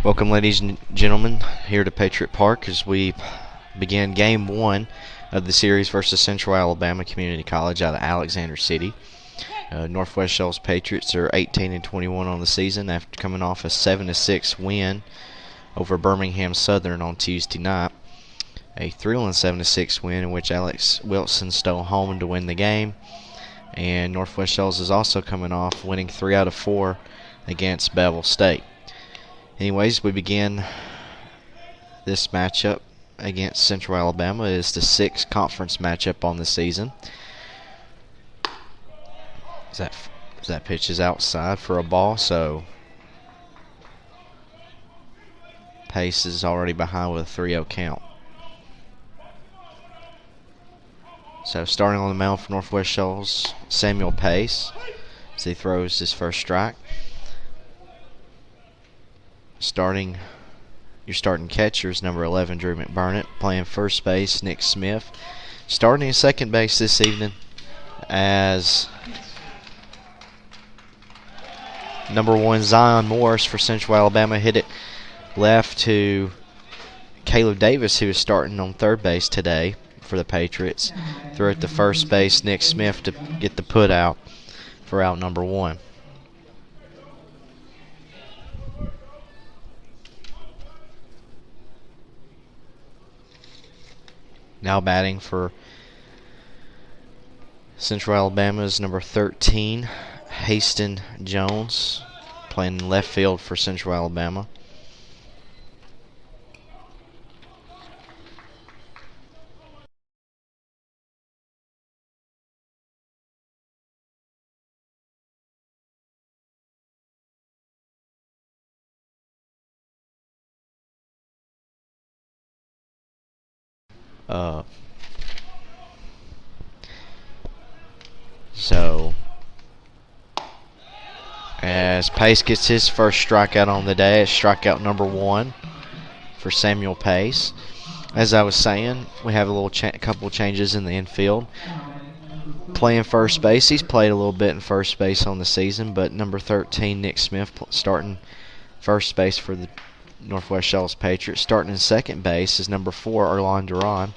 Welcome, ladies and gentlemen, here to Patriot Park as we begin Game 1 of the series versus Central Alabama Community College out of Alexander City. Northwest-Shoals Patriots are 18-21 on the season after coming off a 7-6 win over Birmingham Southern on Tuesday night. A thrilling 7-6 win in which Alex Wilson stole home to win the game. And Northwest-Shoals is also coming off winning 3 out of 4 against Bevel State. Anyways, we begin this matchup against Central Alabama. It is the 6th conference matchup on the season. That pitch is outside for a ball, so Pace is already behind with a 3-0 count. So starting on the mound for Northwest-Shoals, Samuel Pace, as he throws his first strike. Your starting catcher is number 11, Drew McBurnett. Playing first base, Nick Smith. Starting at second base this evening as number 1, Zion Morris for Central Alabama hit it left to Caleb Davis, who is starting on third base today for the Patriots. Threw it to first base, Nick Smith, to get the put out for out number 1. Now batting for Central Alabama's number 13, Haston Jones, playing left field for Central Alabama. So as Pace gets his first strikeout on the day, it's strikeout number 1 for Samuel Pace. As I was saying, we have a couple changes in the infield. Playing first base, he's played a little bit in first base on the season, but number 13, Nick Smith, starting first base for the Northwest-Shoals Patriots. Starting in second base is number 4, Erlon Duran.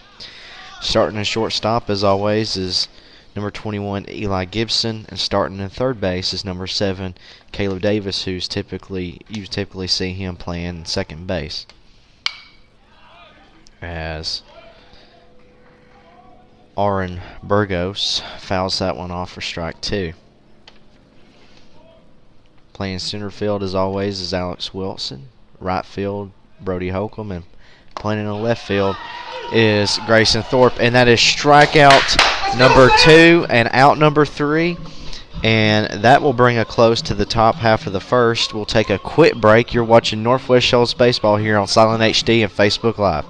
Starting in shortstop, as always, is number 21, Eli Gibson, and starting in third base is number 7, Caleb Davis, you typically see him playing second base. As Aaron Burgos fouls that one off for strike 2. Playing center field, as always, is Alex Wilson. Right field, Brody Holcomb, and playing in the left field is Grayson Thorpe, and that is strikeout number 2 and out number 3, and that will bring a close to the top half of the first. We'll take a quick break. You're watching Northwest-Shoals baseball here on Silent HD and Facebook Live.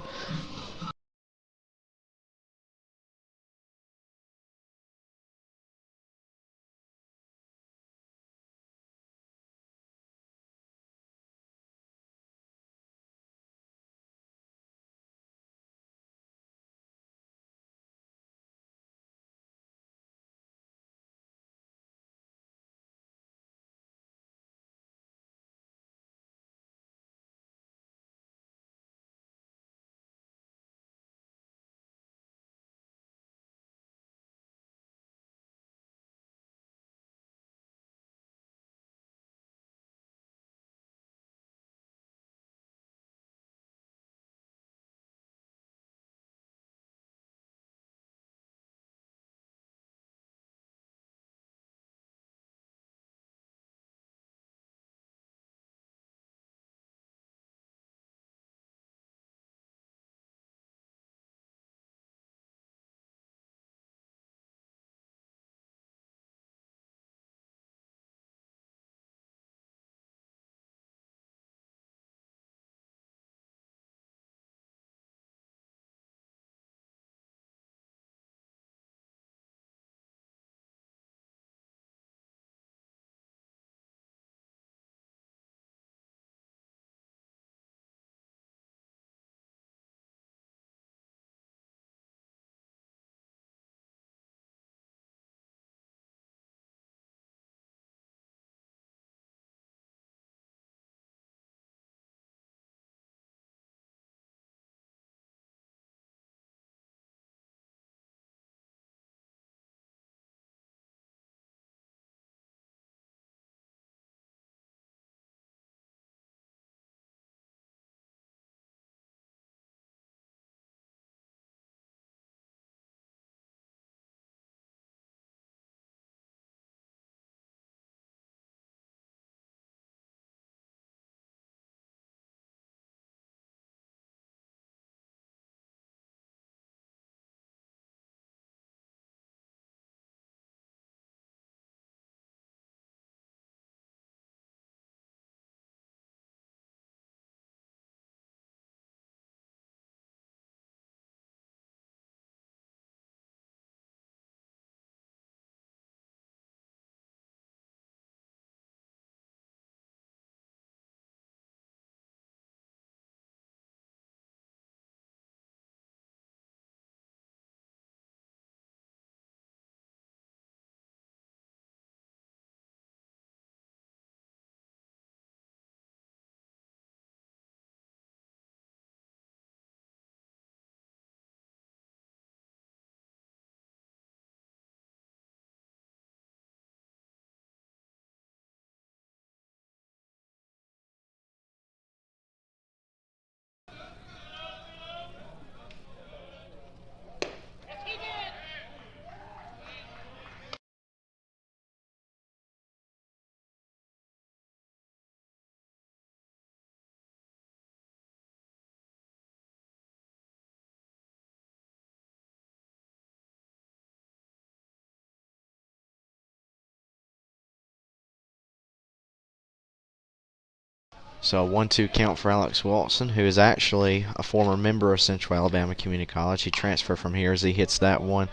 So a 1-2 count for Alex Watson, who is actually a former member of Central Alabama Community College. He transferred from here as he hits that one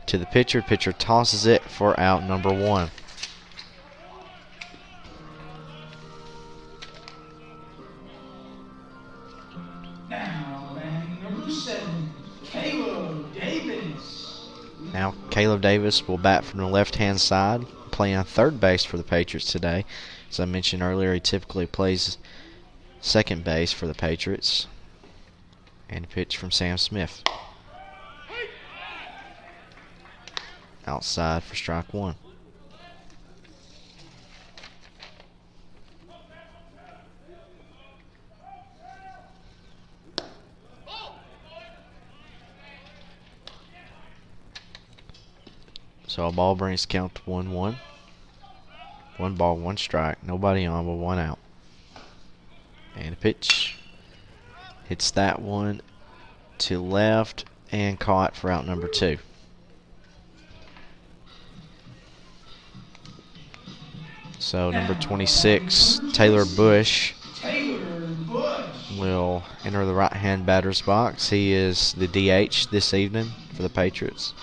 to the pitcher. Pitcher tosses it for out number 1. Now, batting number 7, Caleb Davis. Now Caleb Davis will bat from the left-hand side, playing third base for the Patriots today. As I mentioned earlier, he typically plays second base for the Patriots. And a pitch from Sam Smith. Outside for strike 1. So a ball brings count to 1-1. 1 ball, 1 strike. Nobody on, but 1 out. And a pitch. Hits that one to left and caught for out number 2. So number 26, Taylor Bush, will enter the right-hand batter's box. He is the DH this evening for the Patriots.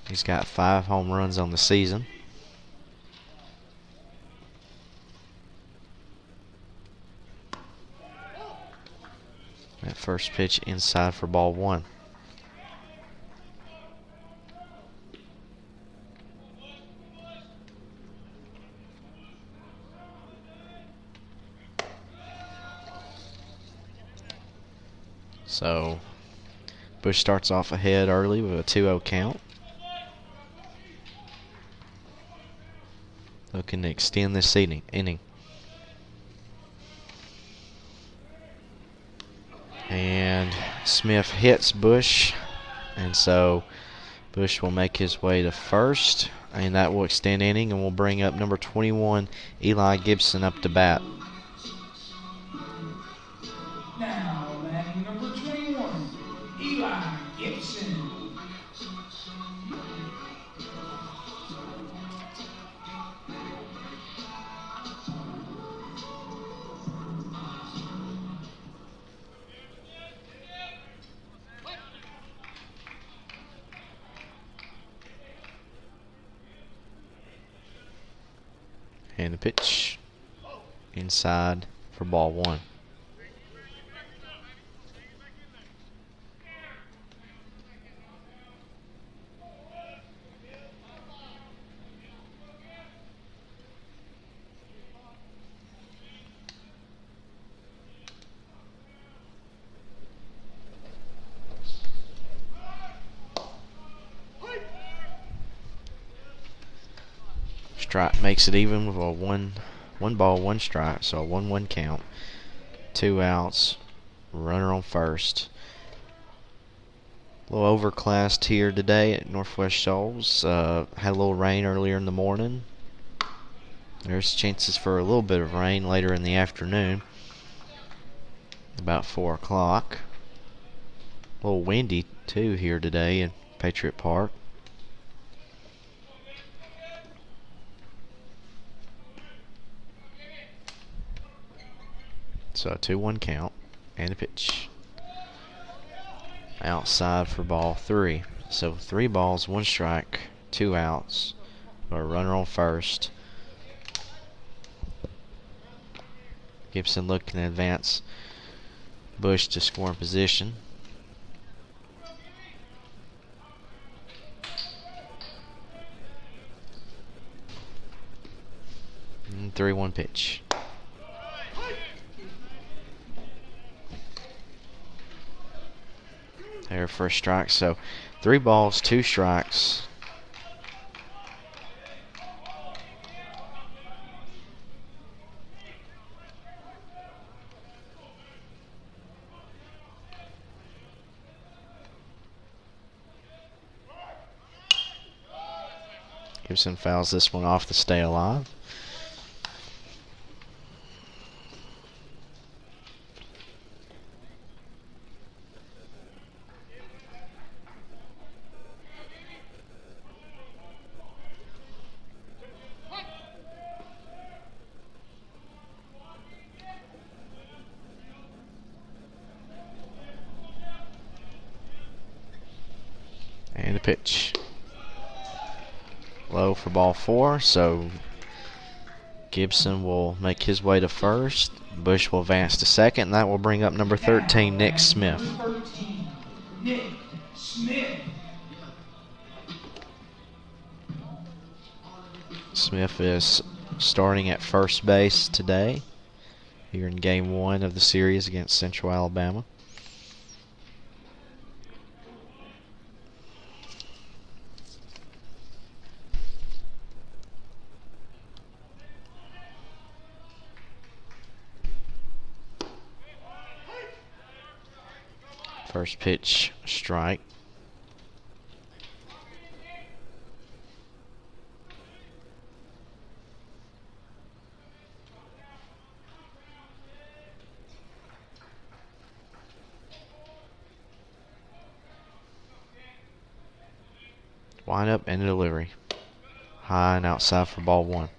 He's got 5 home runs on the season. That first pitch inside for ball 1. So Bush starts off ahead early with a 2-0 count. Looking to extend this inning. And Smith hits Bush, and so Bush will make his way to first, and that will extend inning, and we'll bring up number 21, Eli Gibson, up to bat. Now, batting number 21, Eli Gibson. And the pitch inside for ball 1. Strike makes it even with a one ball, 1 strike, so a 1-1 count. 2 outs, runner on first. A little overcast here today at Northwest-Shoals. Had a little rain earlier in the morning. There's chances for a little bit of rain later in the afternoon, about 4 o'clock. A little windy too here today in Patriot Park. So a 2-1 count and a pitch. Outside for ball 3. So 3 balls, 1 strike, 2 outs, or a runner on first. Gibson looking to advance Bush to scoring position. And 3-1 pitch. There for a strike. So 3 balls, 2 strikes. Gibson fouls this one off to stay alive. pitch. Low for ball 4, so Gibson will make his way to first. Bush will advance to second, and that will bring up number 13, Nick Smith. Number 13, Nick Smith. Smith is starting at first base today here in game 1 of the series against Central Alabama. First pitch, strike. Wind up and delivery. High and outside for ball 1.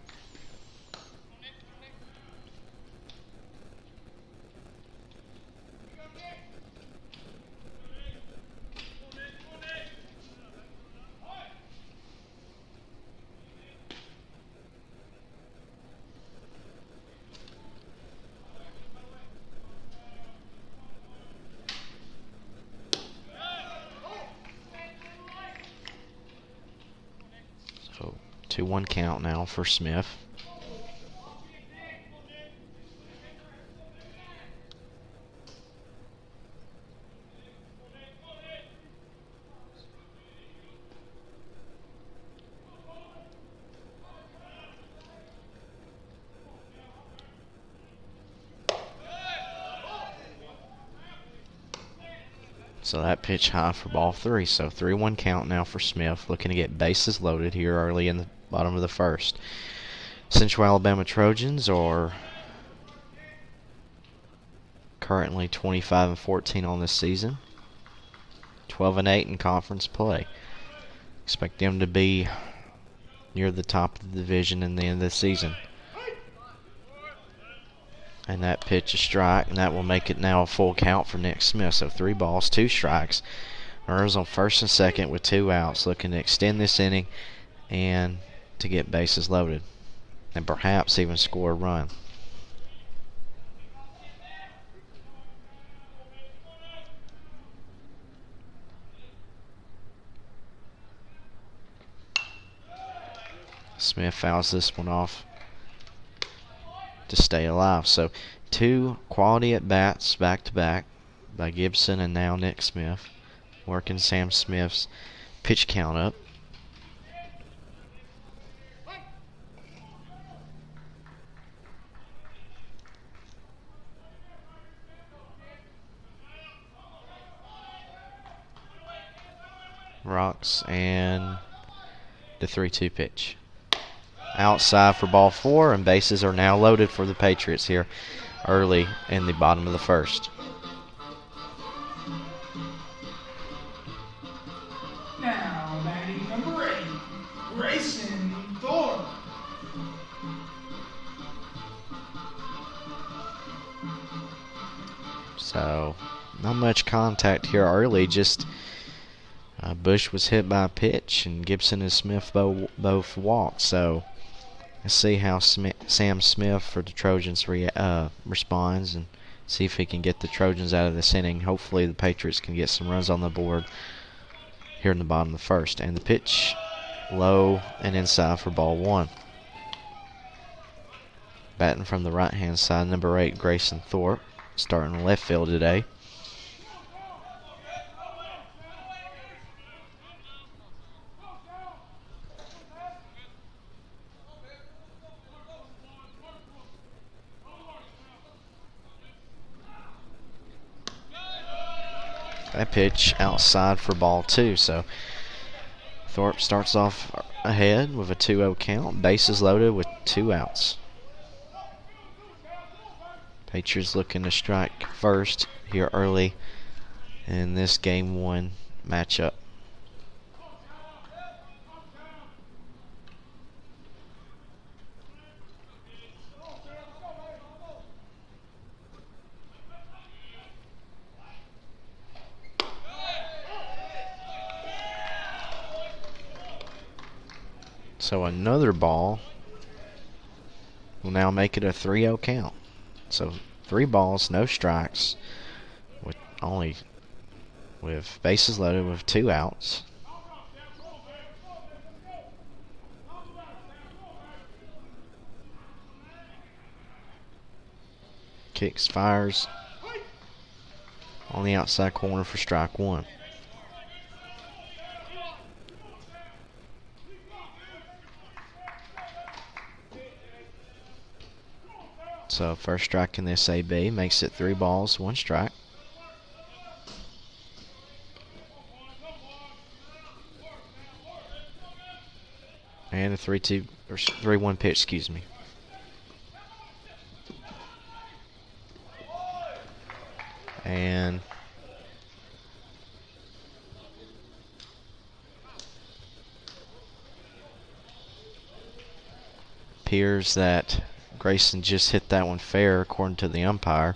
So 2-1 count now for Smith. So that pitch high for ball 3. So 3-1 count now for Smith, looking to get bases loaded here early in the bottom of the first. Central Alabama Trojans are currently 25-14 on this season, 12-8 in conference play. Expect them to be near the top of the division in the end of the season. And that pitch is strike, and that will make it now a full count for Nick Smith. So 3 balls, 2 strikes. Runners on first and second with 2 outs, looking to extend this inning and to get bases loaded, and perhaps even score a run. Smith fouls this one off to stay alive. So 2 quality at-bats back-to-back by Gibson and now Nick Smith, working Sam Smith's pitch count up. Rocks and the 3-2 pitch. Outside for ball 4, and bases are now loaded for the Patriots here early in the bottom of the first. Now batting number 8, Grayson Thorpe. So not much contact here early, just Bush was hit by a pitch, and Gibson and Smith both walked. So let's see how Sam Smith for the Trojans responds, and see if he can get the Trojans out of this inning. Hopefully the Patriots can get some runs on the board here in the bottom of the first. And the pitch low and inside for ball 1. Batting from the right-hand side, number 8, Grayson Thorpe, starting left field today. That pitch outside for ball 2. So Thorpe starts off ahead with a 2-0 count. Bases loaded with 2 outs. Patriots looking to strike first here early in this game 1 matchup. So another ball will now make it a 3-0 count. So 3 balls, no strikes, with bases loaded with 2 outs. Kicks, fires on the outside corner for strike 1. So first strike in this AB makes it 3 balls, 1 strike. And a 3-2 or 3-1 pitch, excuse me. And appears that Grayson just hit that one fair according to the umpire,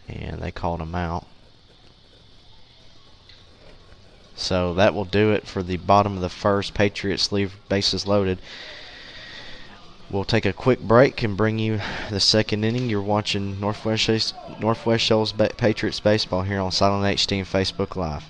and they called him out. So that will do it for the bottom of the first. Patriots leave bases loaded. We'll take a quick break and bring you the second inning. You're watching Northwest-Shoals Patriots baseball here on Silent HD and Facebook Live.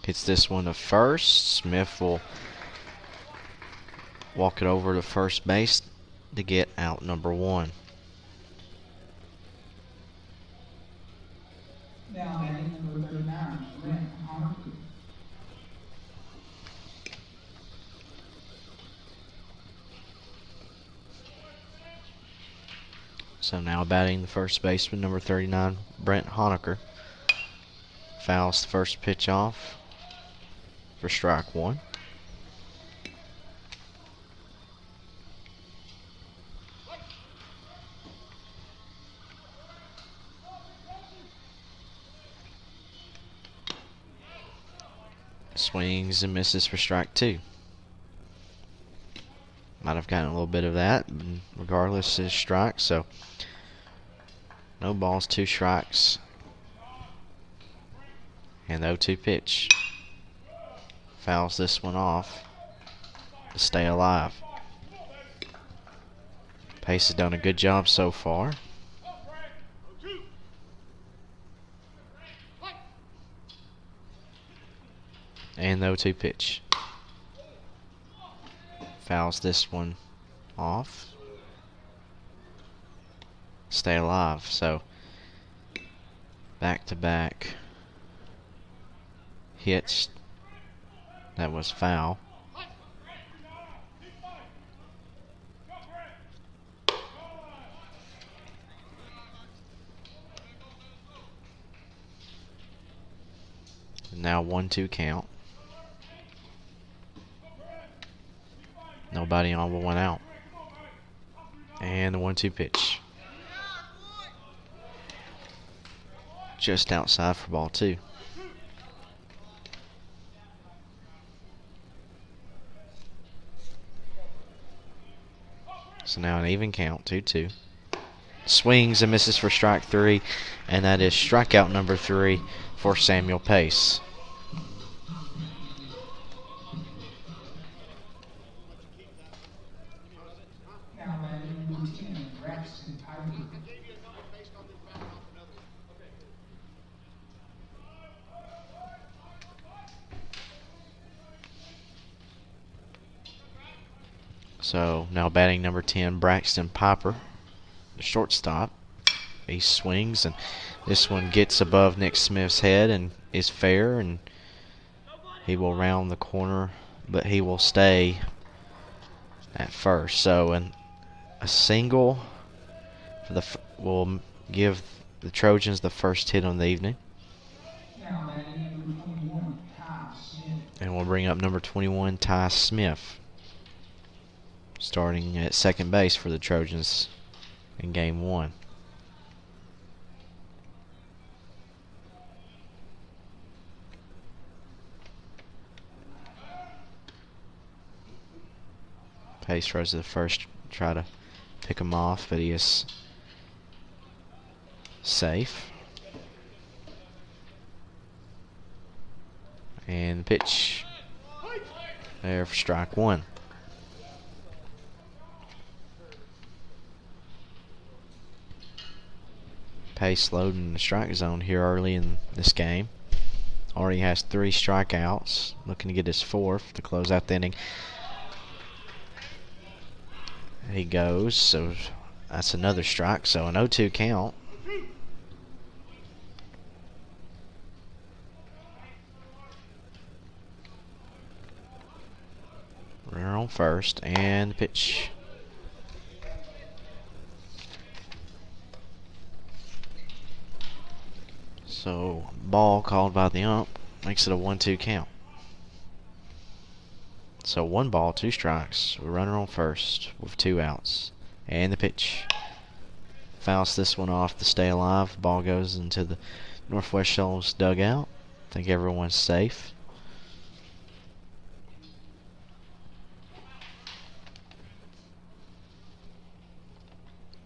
Hits this one to first. Smith will walk it over to first base to get out number 1. Now batting number 39, Brent Honaker. So now batting the first baseman, number 39, Brent Honaker. Fouls the first pitch off for strike 1. Swings and misses for strike 2. Might have gotten a little bit of that, but regardless, it's strike. So no balls, 2 strikes. And the 0-2 pitch. Fouls this one off to stay alive. Pace has done a good job so far. And the 0-2 pitch. Fouls this one off. Stay alive. So back-to-back hits. That was foul. Now 1-2 count. Nobody on with 1 out. And the 1-2 pitch. just outside for ball 2. So now an even count, 2-2. Swings and misses for strike 3, and that is strikeout number 3 for Samuel Pace. Now batting number 10, Braxton Piper. So now batting number 10, Braxton Piper, the shortstop. He swings, and this one gets above Nick Smith's head and is fair, and he will round the corner, but he will stay at first. So a single for will give the Trojans the first hit on the evening. Now batting number 21, Ty Smith. And we'll bring up number 21, Ty Smith, starting at second base for the Trojans in game 1. Pace throws to the first, try to pick him off, but he is safe. And the pitch there for strike 1. Pace loading in the strike zone here early in this game. Already has 3 strikeouts, looking to get his 4th to close out the inning. He goes, so that's another strike, so an 0-2 count. Runner on first, and the pitch. So ball called by the ump makes it a 1-2 count. So 1 ball, 2 strikes. Runner on first with 2 outs. And the pitch. Fouls this one off to stay alive. The ball goes into the Northwest-Shoals dugout. I think everyone's safe.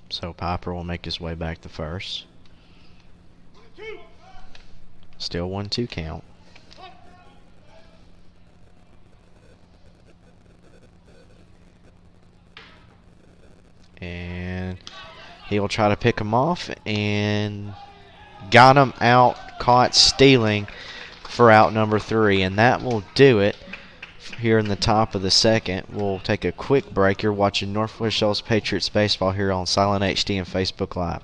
So Piper will make his way back to first. Still 1-2 count. And he'll try to pick him off, and got him out, caught stealing for out number 3, and that will do it here in the top of the second. We'll take a quick break. You're watching Northwest-Shoals Patriots baseball here on Silent HD and Facebook Live.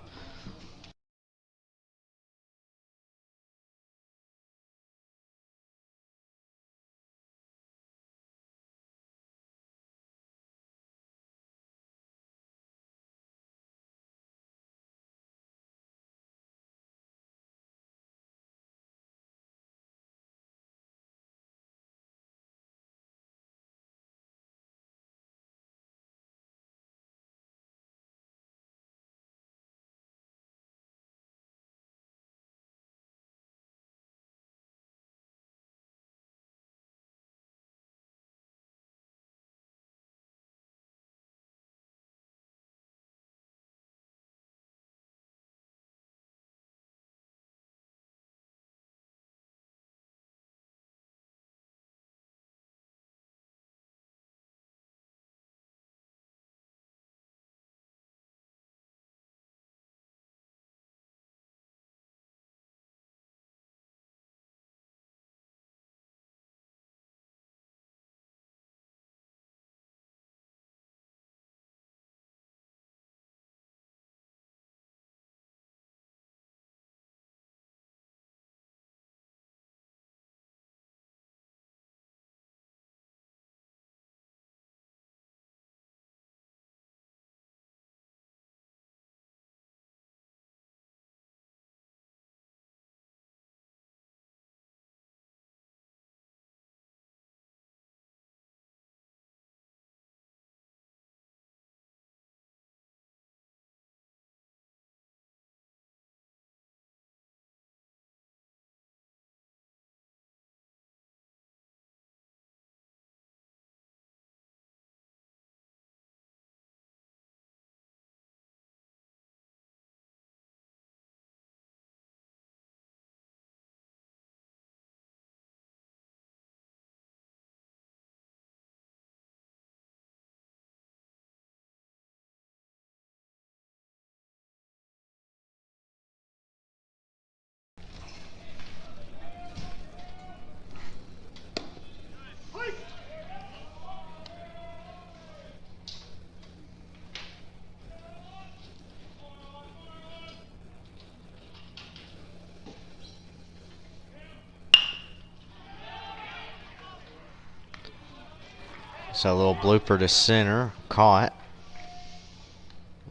So a little blooper to center, caught.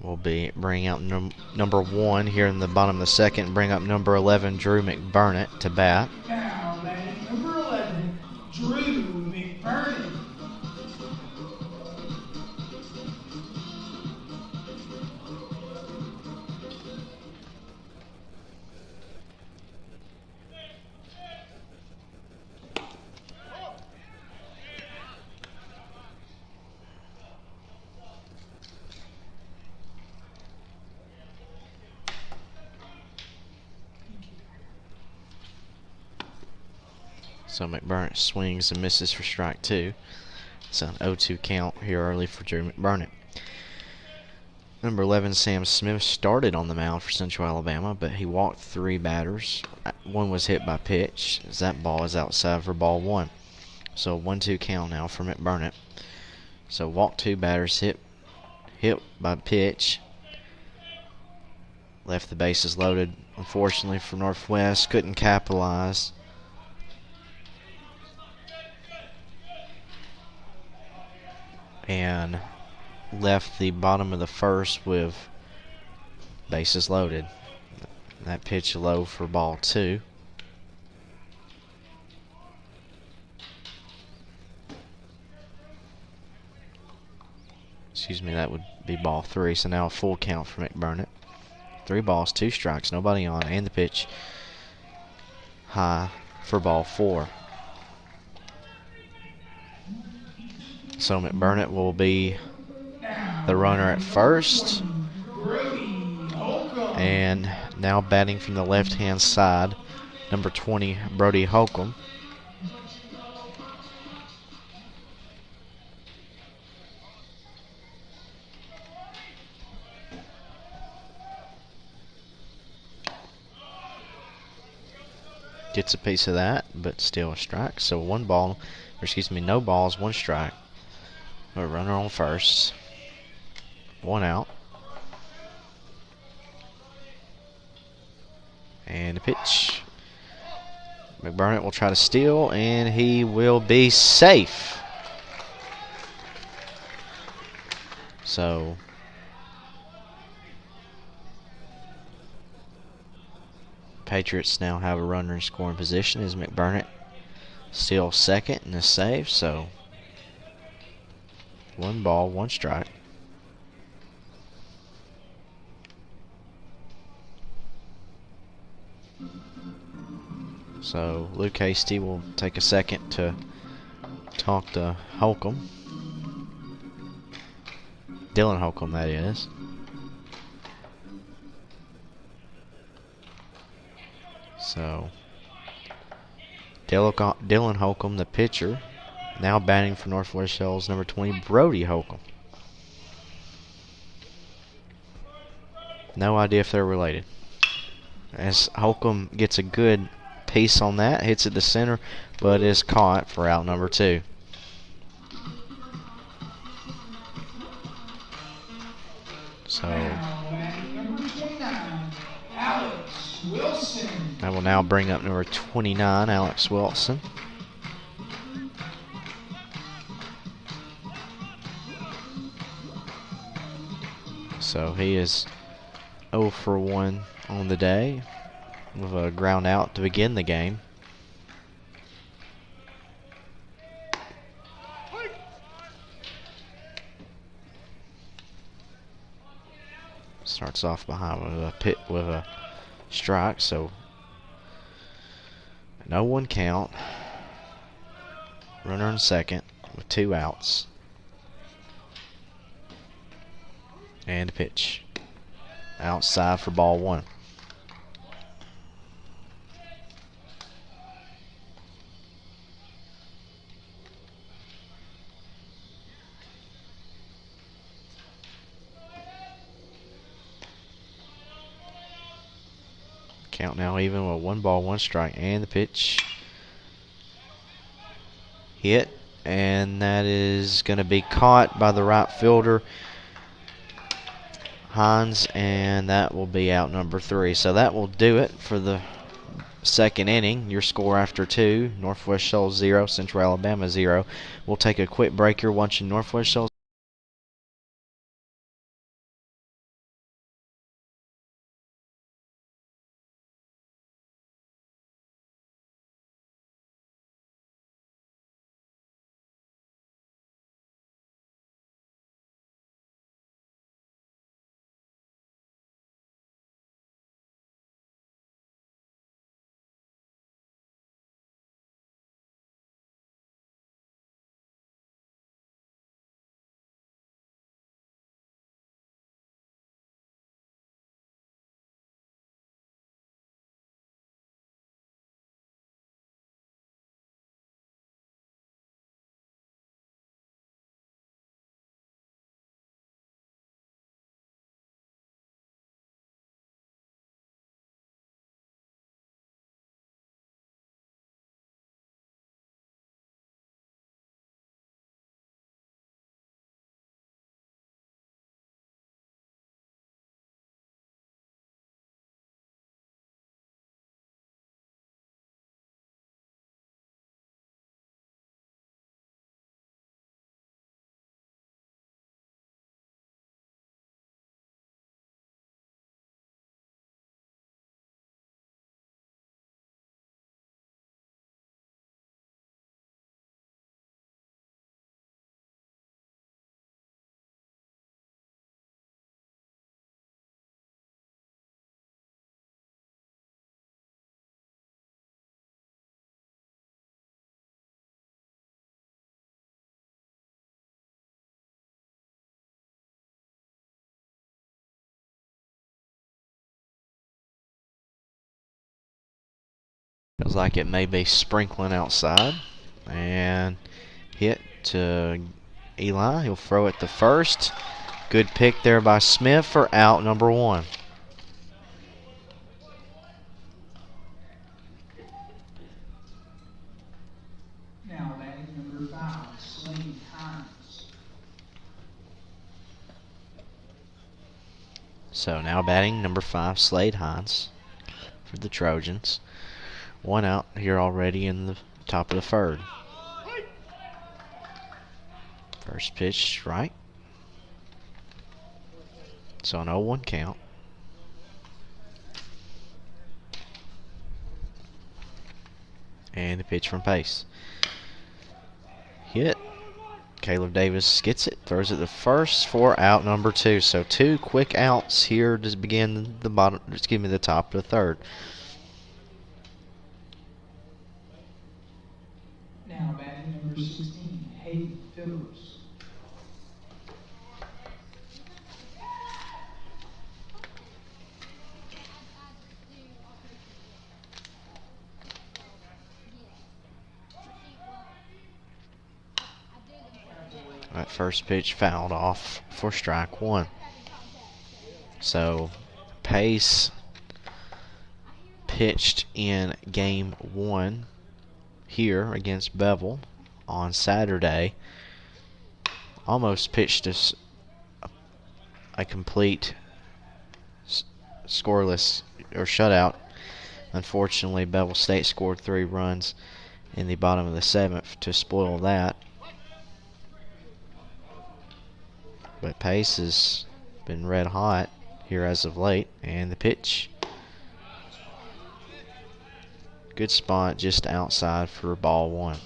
Will be bring out number 1 here in the bottom of the second. Bring up number 11, Drew McBurnett, to bat. Now batting number 11, Drew McBurnett. So McBurnett swings and misses for strike 2. It's an 0-2 count here early for Drew McBurnett. Number 11, Sam Smith, started on the mound for Central Alabama, but he walked 3 batters. One was hit by pitch, as that ball is outside for ball 1. So 1-2 count now for McBurnett. So walked 2 batters, hit by pitch. Left the bases loaded, unfortunately, for Northwest. Couldn't capitalize. And left the bottom of the first with bases loaded. That pitch low for ball 2. Excuse me, that would be ball 3. So now a full count for McBurnett. 3 balls, 2 strikes, nobody on, and the pitch high for ball 4. So McBurnett will be the runner at first. And now batting from the left-hand side, number 20, Brody Holcomb. Gets a piece of that, but still a strike. So no balls, 1 strike. A runner on first. 1 out. And a pitch. McBurnett will try to steal, and he will be safe. So Patriots now have a runner in scoring position as McBurnett still second and is safe. So 1 ball, 1 strike. So Luke Hasty will take a second to talk to Holcomb. Dylan Holcomb, that is. So Dylan Holcomb, the pitcher, now batting for Northwest-Shoals, number 20, Brody Holcomb. No idea if they're related. As Holcomb gets a good piece on that, hits it to center, but is caught for out number 2. So I will now bring up number 29, Alex Wilson. So he is 0 for 1 on the day with a ground out to begin the game. Starts off behind with a strike, so no 1 count. Runner in second with 2 outs. And a pitch. Outside for ball 1. Count now even with 1 ball, 1 strike, and the pitch hit, and that is going to be caught by the right fielder, Hines, and that will be out number 3. So that will do it for the second inning. Your score after 2, Northwest-Shoals 0, Central Alabama 0. We'll take a quick break. You're watching Northwest-Shoals. Feels like it may be sprinkling outside. And hit to Eli. He'll throw it to first. Good pick there by Smith for out number 1. Now batting number 5, Slade Hines. So now batting number 5, Slade Hines for the Trojans. 1 out here already in the top of the 3rd. First pitch, strike. So an 0-1 count. And the pitch from Pace. Hit. Caleb Davis gets it, throws it to first for out number 2. So 2 quick outs here to begin the top of the 3rd. Now batting number 16, Hayden Phillips. That first pitch fouled off for strike 1. So Pace pitched in game 1 here against Bevel on Saturday. Almost pitched a complete scoreless or shutout. Unfortunately, Bevel State scored 3 runs in the bottom of the 7th to spoil that. But Pace has been red hot here as of late. And the pitch. Good spot just outside for ball 1.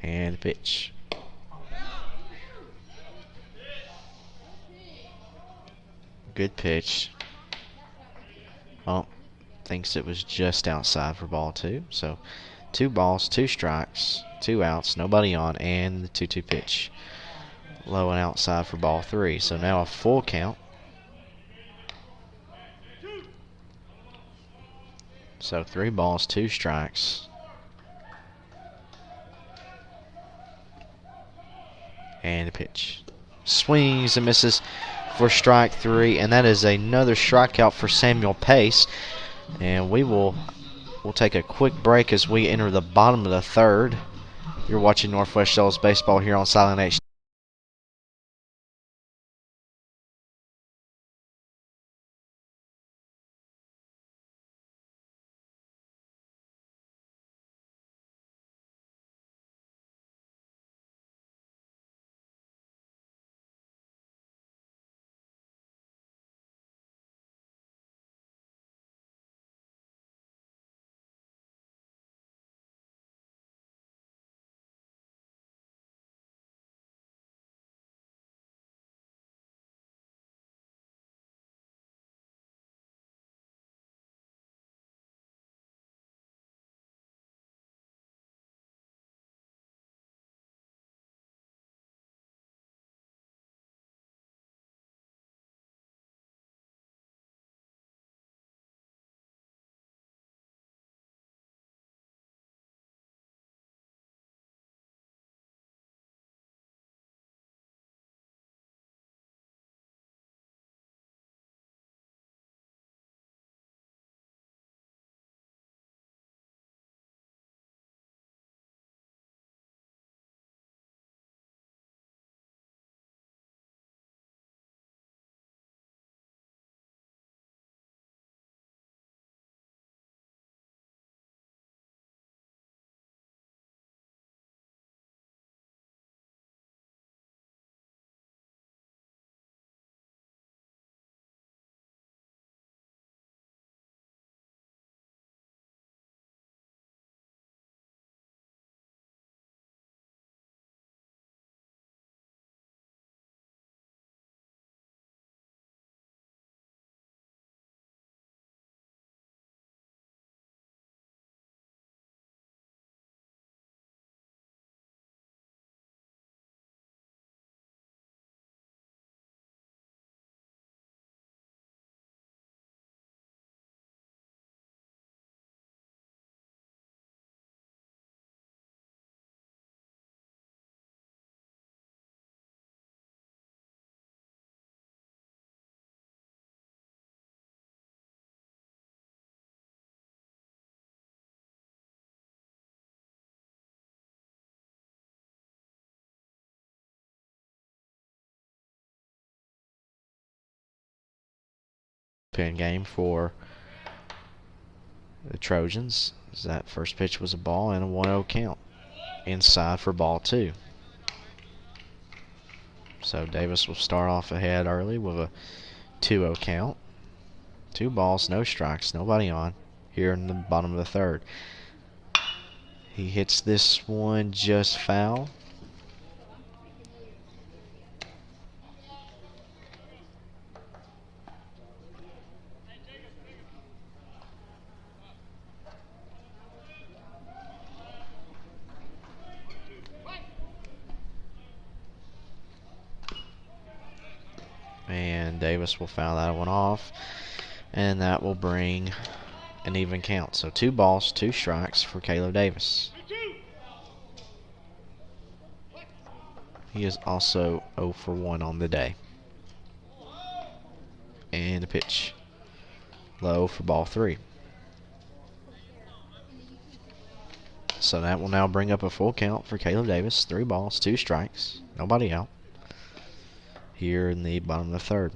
And the pitch. Good pitch. Oh, thinks it was just outside for ball 2. So 2 balls, 2 strikes, 2 outs, nobody on, and the 2-2 pitch. Low and outside for ball 3. So now a full count. So 3 balls, 2 strikes. And the pitch. Swings and misses for strike 3, and that is another strikeout for Samuel Pace. And we'll take a quick break as we enter the bottom of the 3rd. You're watching Northwest-Shoals baseball here on Silent H. bullpen game for the Trojans. That first pitch was a ball and a 1-0 count. Inside for ball 2. So Davis will start off ahead early with a 2-0 count. 2 balls, no strikes, nobody on here in the bottom of the third. He hits this one just foul. And Davis will foul that one off. And that will bring an even count. So 2 balls, 2 strikes for Caleb Davis. He is also 0 for 1 on the day. And a pitch. Low for ball 3. So that will now bring up a full count for Caleb Davis. 3 balls, 2 strikes. Nobody out. Here in the bottom of the third.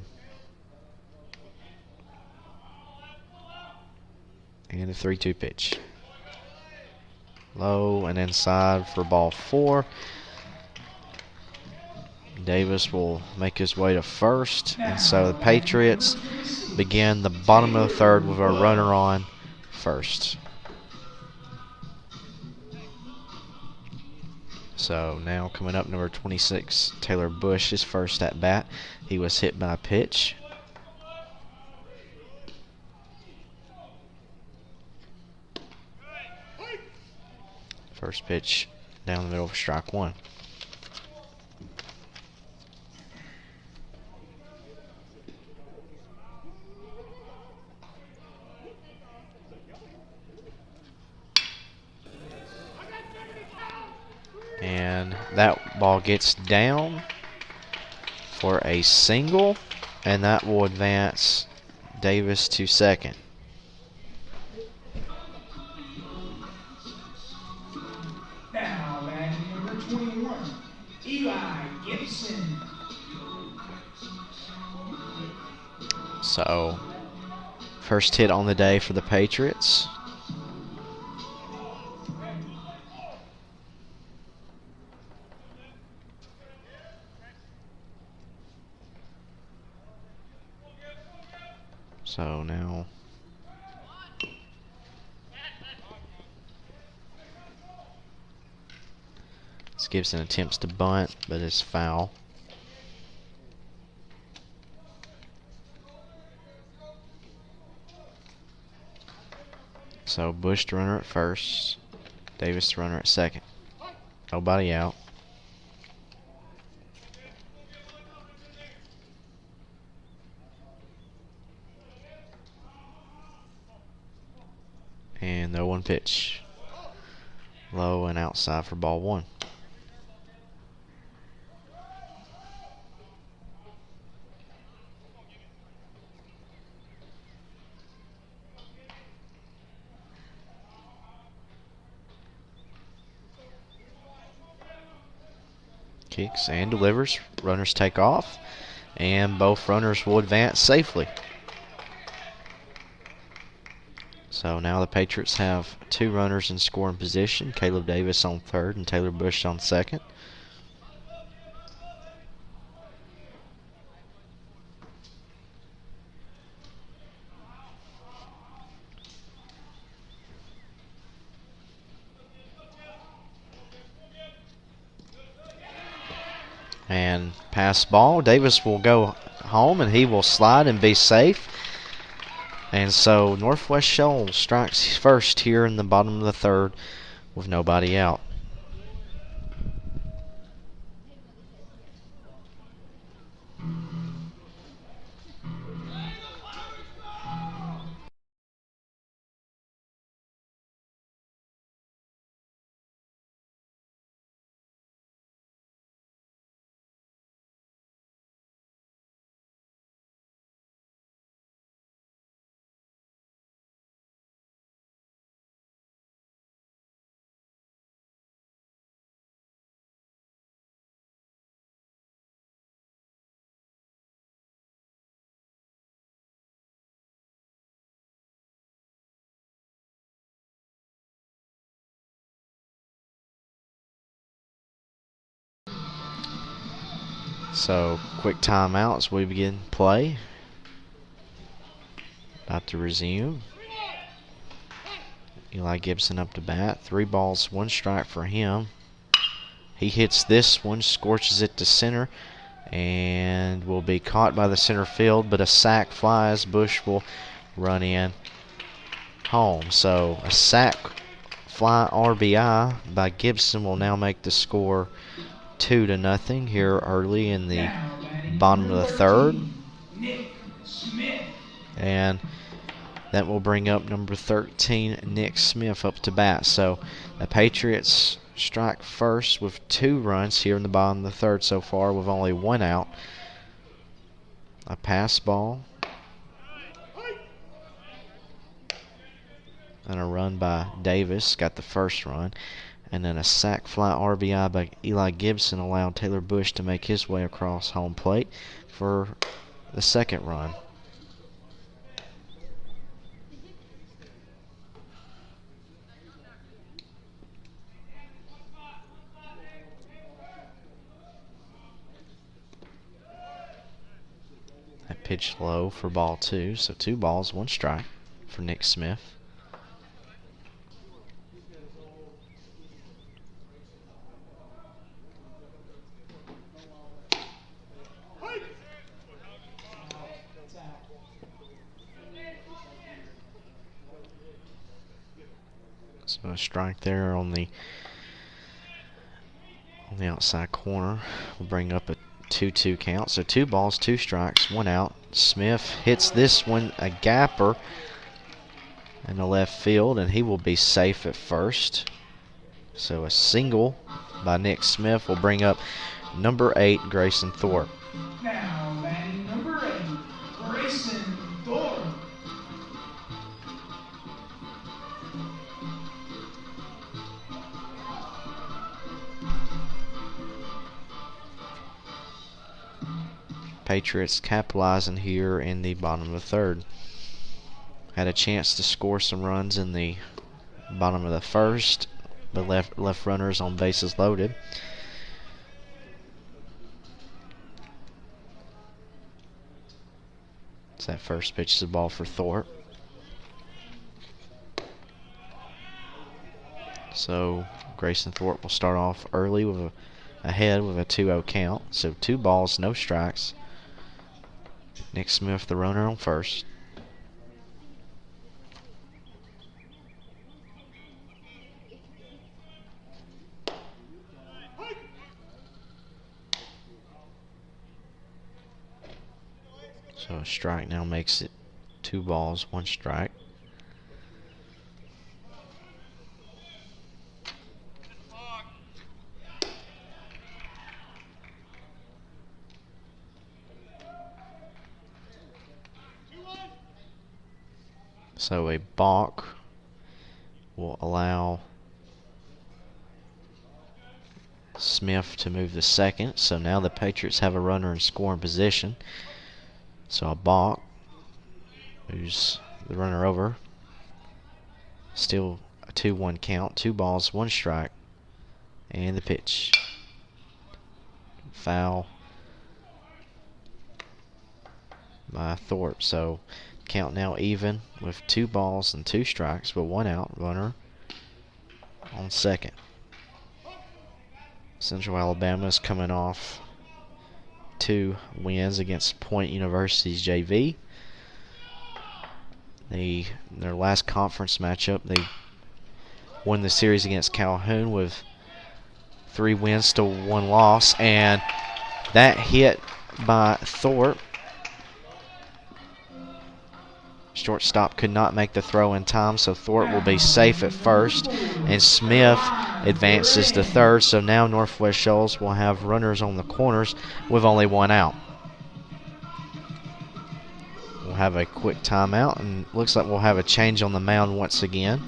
And a 3-2 pitch. Low and inside for ball 4. Davis will make his way to first. And so the Patriots begin the bottom of the third with a runner on first. So now coming up, number 26, Taylor Bush, his first at bat. He was hit by a pitch. First pitch down the middle for strike 1. And that ball gets down for a single, and that will advance Davis to second. Now batting number 21, Eli Gibson. So, first hit on the day for the Patriots. So now Gibson attempts to bunt, but it's foul. So Bush the runner at first, Davis the runner at second. Nobody out. And no 1 pitch. Low and outside for ball 1. Kicks and delivers. Runners take off, and both runners will advance safely. So now the Patriots have 2 runners in scoring position. Caleb Davis on third and Taylor Bush on second. And pass ball. Davis will go home and he will slide and be safe. And so Northwest-Shoals strikes first here in the bottom of the third with nobody out. So, quick timeout as we begin play. About to resume. Eli Gibson up to bat. 3 balls, 1 strike for him. He hits this one, scorches it to center, and will be caught by the center field, but a sac flies. Bush will run in home. So a sac fly RBI by Gibson will now make the score 2-0 here early in the bottom of the third. And that will bring up number 13, Nick Smith, up to bat. So the Patriots strike first with 2 runs here in the bottom of the third so far with only 1 out. A pass ball. And a run by Davis, got the first run. And then a sac fly RBI by Eli Gibson allowed Taylor Bush to make his way across home plate for the second run. That pitch low for ball 2, so 2 balls, 1 strike for Nick Smith. So a strike there on the outside corner will bring up a 2-2 count. So 2 balls, 2 strikes, 1 out. Smith hits this one, a gapper in the left field, and he will be safe at first. So a single by Nick Smith will bring up number 8, Grayson Thorpe. Now batting number 8, Grayson Thorpe. Patriots capitalizing here in the bottom of the third. Had a chance to score some runs in the bottom of the first, but left runners on bases loaded. So that first pitch is a ball for Thorpe. So Grayson Thorpe will start off early with ahead with a 2-0 count. So 2 balls, no strikes. Nick Smith, the runner, on first. So a strike now makes it 2 balls, 1 strike. So a balk will allow Smith to move to second. So now the Patriots have a runner in scoring position. So a balk moves the runner over. Still a 2-1 count. 2 balls, 1 strike. And the pitch. Foul by Thorpe. So count now even with 2 balls and 2 strikes, but 1 out. Runner on second. Central Alabama is coming off 2 wins against Point University's JV. Their last conference matchup, they won the series against Calhoun with 3 wins to 1 loss, and that hit by Thorpe. Shortstop could not make the throw in time, so Thorpe will be safe at first, and Smith advances to third. So now Northwest-Shoals will have runners on the corners with only 1 out. We'll have a quick timeout, and looks like we'll have a change on the mound once again.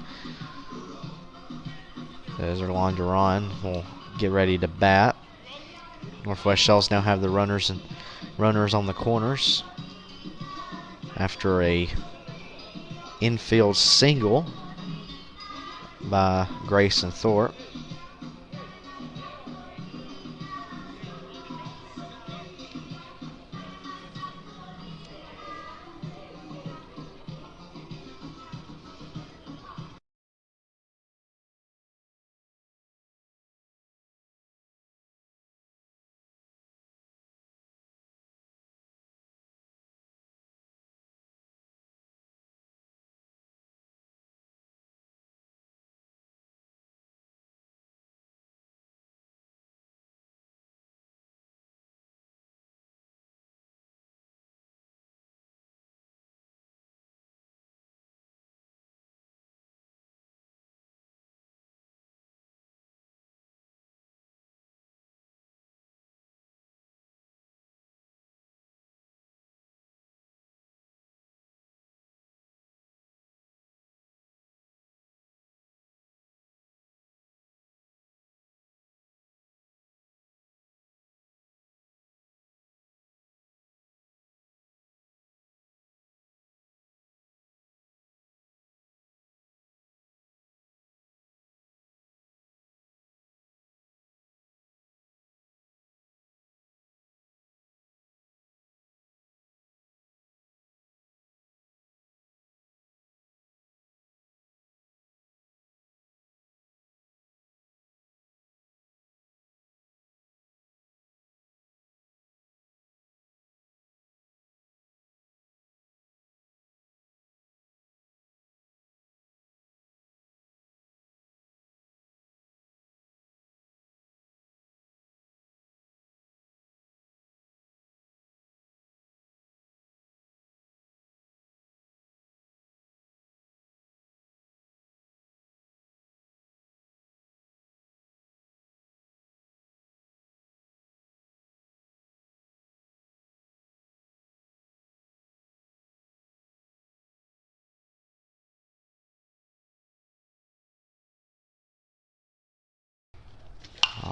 As Erlon Duran will get ready to bat. Northwest-Shoals now have the runners on the corners after a infield single by Grayson Thorpe.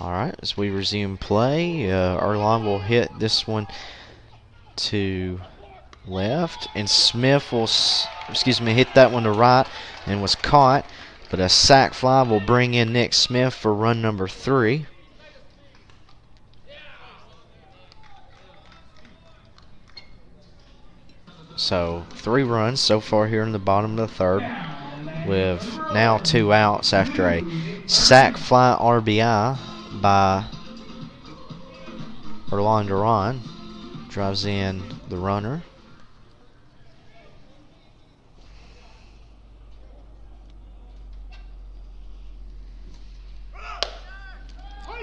All right, as we resume play, Erlon will hit this one to left, and Smith will, hit that one to right and was caught. But a sack fly will bring in Nick Smith for run number 3. So 3 runs so far here in the bottom of the third, with now 2 outs after a sack fly RBI by Erlon Duran. Drives in the runner.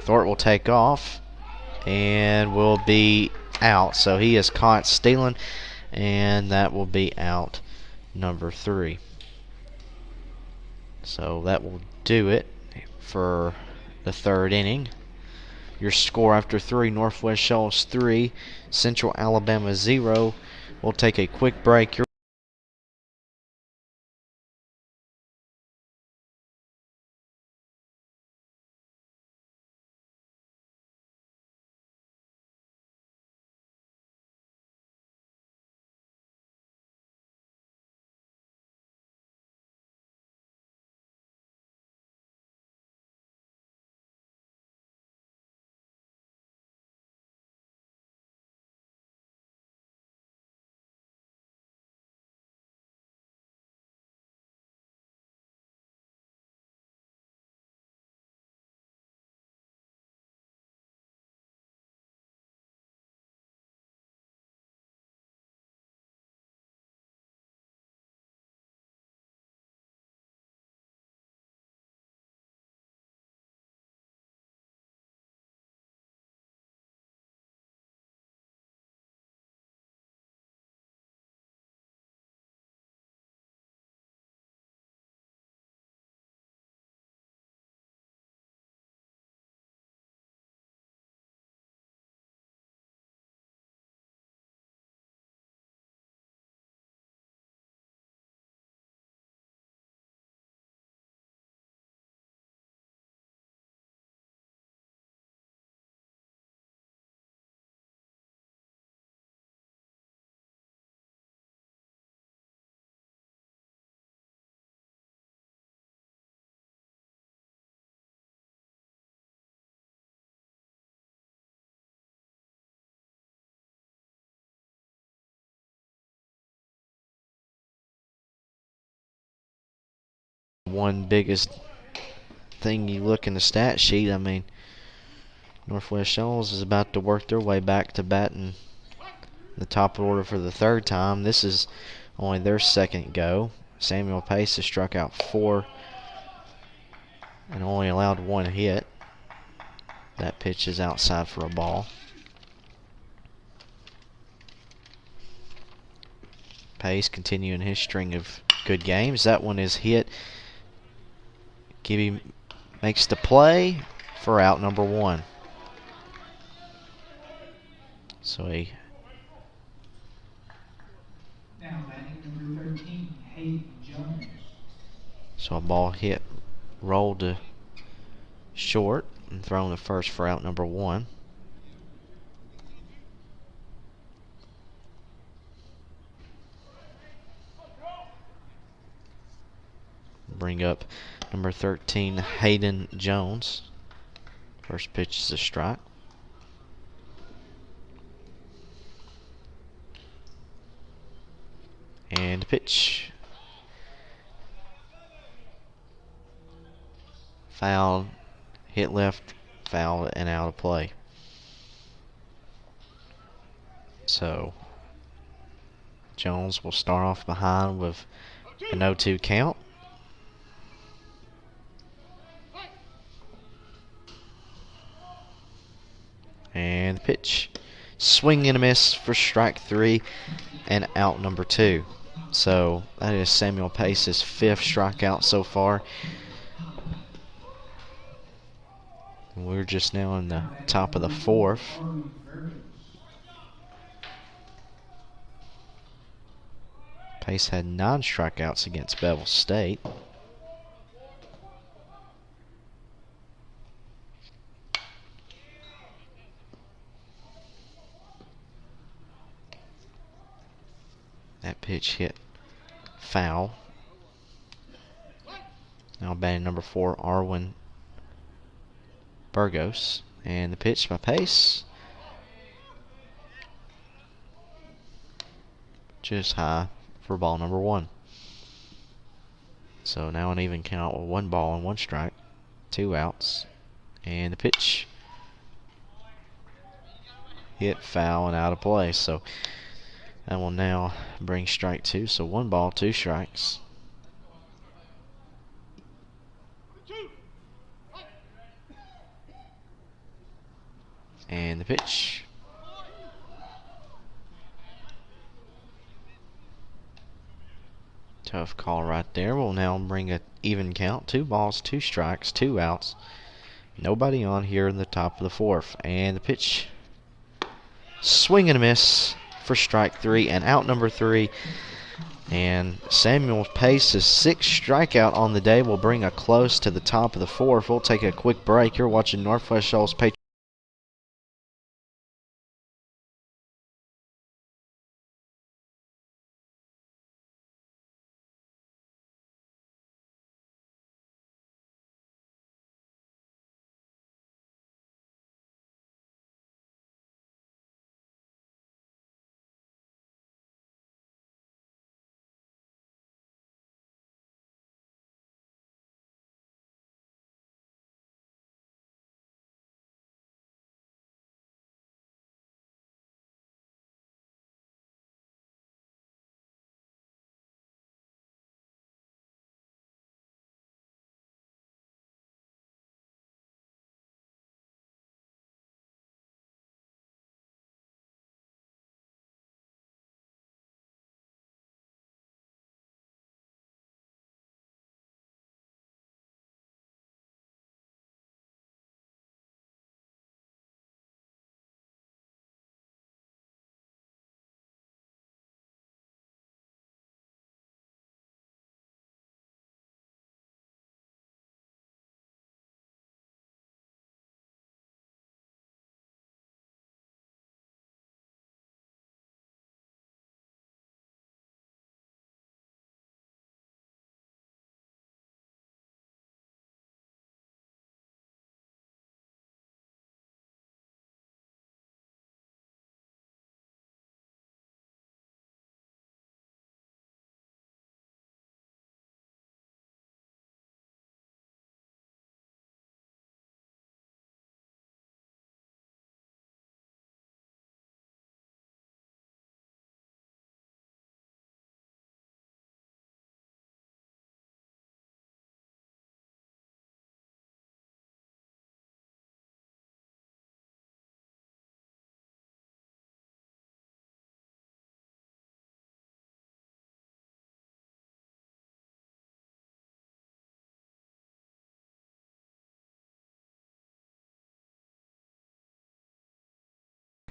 Thorpe will take off and will be out. So he is caught stealing, and that will be out number 3. So that will do it for the third inning. Your score after 3, Northwest-Shoals 3, Central Alabama 0. We'll take a quick break. One biggest thing you look in the stat sheet, I mean, Northwest-Shoals is about to work their way back to batting the top of the order for the 3rd time. This is only their 2nd go. Samuel Pace has struck out 4 and only allowed 1 hit. That pitch is outside for a ball. Pace continuing his string of good games. That one is hit. Gibby makes the play for out number 1. So now batting number 13, Hayden Jones. So a ball hit, rolled to short, and thrown to first for out number 1. Bring up number 13, Hayden Jones. First pitch is a strike. And pitch. Foul, hit left, foul, and out of play. So Jones will start off behind with an 0-2 count. And pitch. Swing and a miss for strike 3 and out number 2. So that is Samuel Pace's 5th strikeout so far. We're just now in the top of the 4th. Pace had 9 strikeouts against Bevel State. pitch hit foul. Now batting number 4, Arwen Burgos. And the pitch by Pace. Just high for ball number 1. So now an even count with 1 ball and 1 strike. 2 outs. And the pitch hit foul and out of play. So that will now bring strike 2. So 1 ball, 2 strikes. And the pitch. Tough call right there. We'll now bring an even count. 2 balls, 2 strikes, 2 outs. Nobody on here in the top of the 4th. And the pitch. Swing and a miss for strike 3 and out number 3. And Samuel Pace's 6th strikeout on the day will bring a close to the top of the 4th. We'll take a quick break. You're watching Northwest-Shoals Patriots.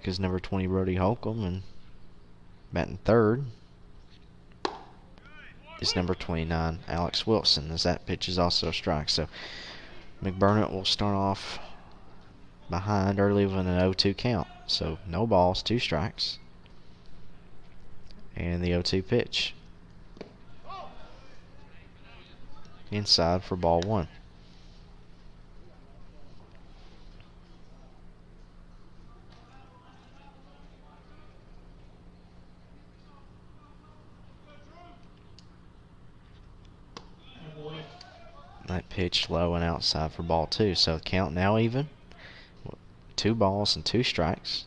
Is number 20 Brody Holcomb, and batting 3rd is number 29 Alex Wilson, as that pitch is also a strike. So McBurnett will start off behind early with an 0-2 count. So no balls, 2 strikes, and the 0-2 pitch inside for ball 1. That pitch low and outside for ball 2. So the count now even. 2 balls and 2 strikes.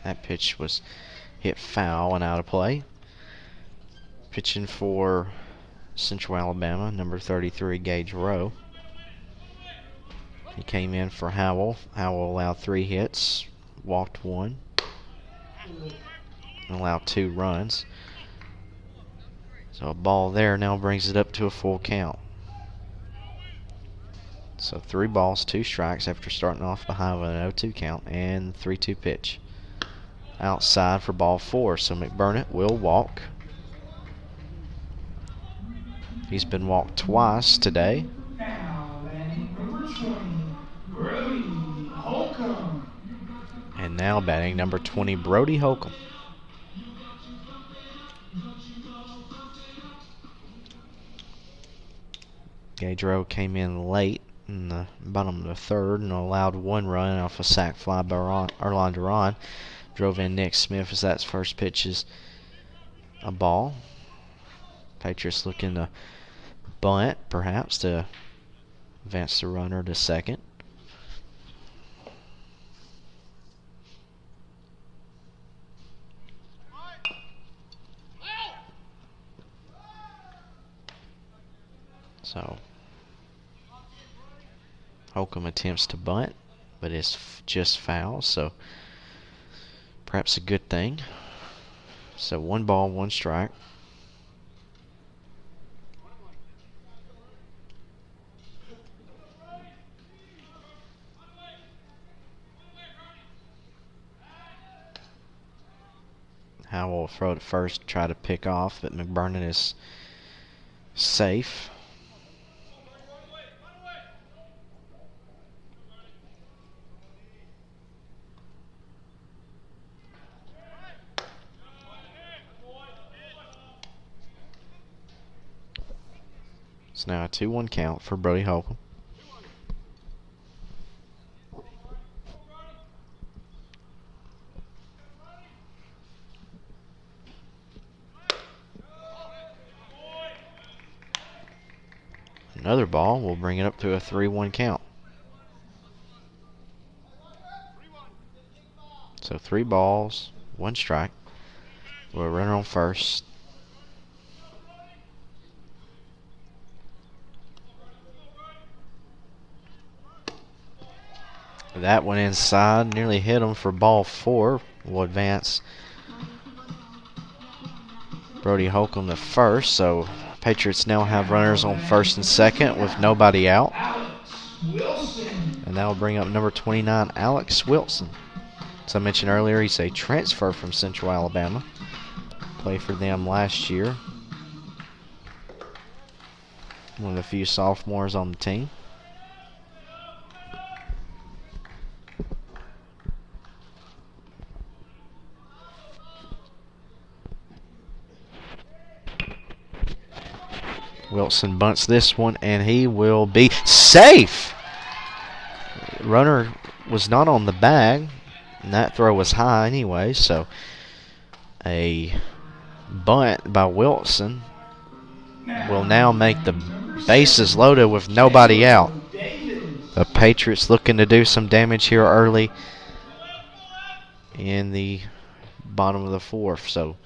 That pitch was hit foul and out of play. Pitching for Central Alabama, number 33, Gage Rowe. He came in for Howell. Howell allowed 3 hits, walked 1, and allowed 2 runs. So a ball there now brings it up to a full count. So 3 balls, 2 strikes after starting off behind with an 0-2 count, and 3-2 pitch. Outside for ball 4. So McBurnett will walk. He's been walked twice today. Holcomb. And now batting number 20, Brody Holcomb. Gaudreau came in late in the bottom of the third and allowed one run off a sac fly by Erlon Duran. Drove in Nick Smith as that first pitch is a ball. Patriots looking to bunt, perhaps, to advance the runner to second. So Holcomb attempts to bunt, but it's just foul, so perhaps a good thing. So 1 ball, 1 strike. Howell will throw it first, try to pick off, but McBurnin is safe. It's now a 2-1 count for Brody Holcomb. Another ball will bring it up to a 3-1 count. So 3 balls, 1 strike. We're runner on first. That went inside, nearly hit him for ball 4. Will advance Brody Holcomb to first. So Patriots now have runners on first and second with nobody out. And that will bring up number 29, Alex Wilson. As I mentioned earlier, he's a transfer from Central Alabama. Played for them last year. One of the few sophomores on the team. Wilson bunts this one, and he will be safe. Runner was not on the bag, and that throw was high anyway, so a bunt by Wilson will now make the bases loaded with nobody out. The Patriots looking to do some damage here early in the bottom of the 4th, so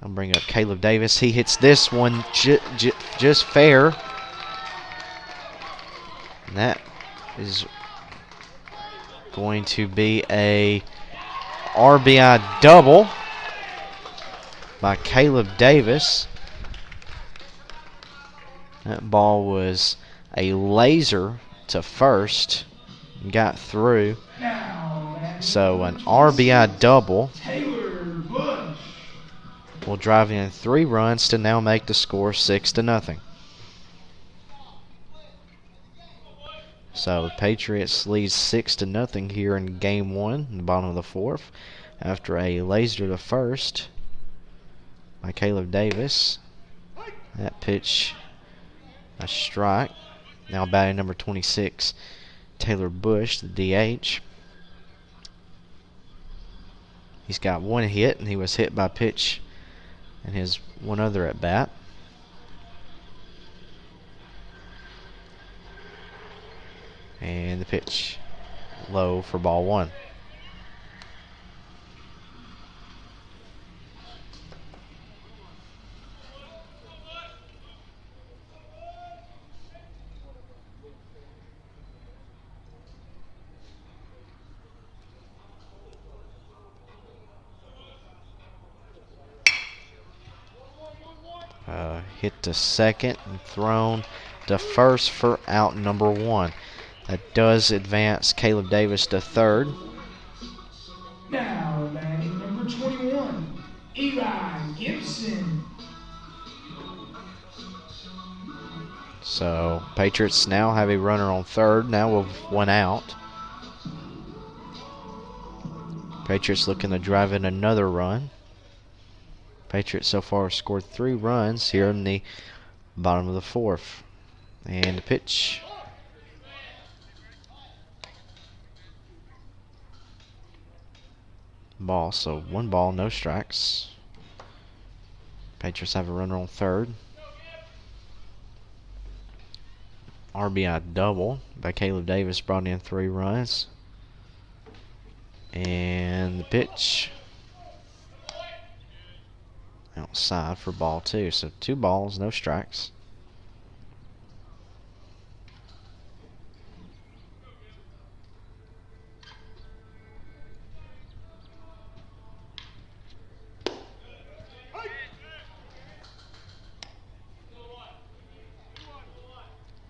I'll bring up Caleb Davis. He hits this one just fair. And that is going to be a RBI double by Caleb Davis. That ball was a laser to first and got through. So an RBI double will drive in 3 runs to now make the score 6-0. So the Patriots lead 6-0 here in game 1, in the bottom of the 4th, after a laser to first by Caleb Davis. That pitch, a strike. Now batting number 26, Taylor Bush, the DH. He's got 1 hit, and he was hit by pitch and his 1 other at bat. And the pitch low for ball 1. Hit to second and thrown to first for out number 1. That does advance Caleb Davis to third. Now batting number 21, Eli Gibson. So Patriots now have a runner on third, now with 1 out. Patriots looking to drive in another run. Patriots so far have scored 3 runs here in the bottom of the 4th. And the pitch. Ball, so 1 ball, no strikes. Patriots have a runner on third. RBI double by Caleb Davis brought in 3 runs. And the pitch outside for ball 2. So 2 balls, no strikes.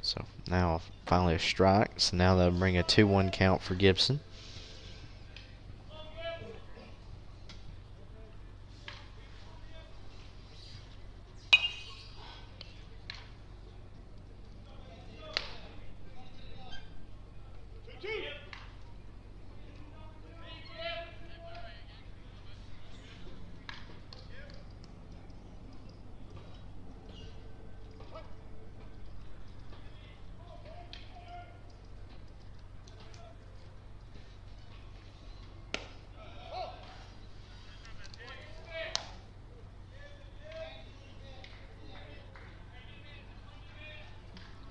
So now finally a strike. So now they'll bring a 2-1 count for Gibson.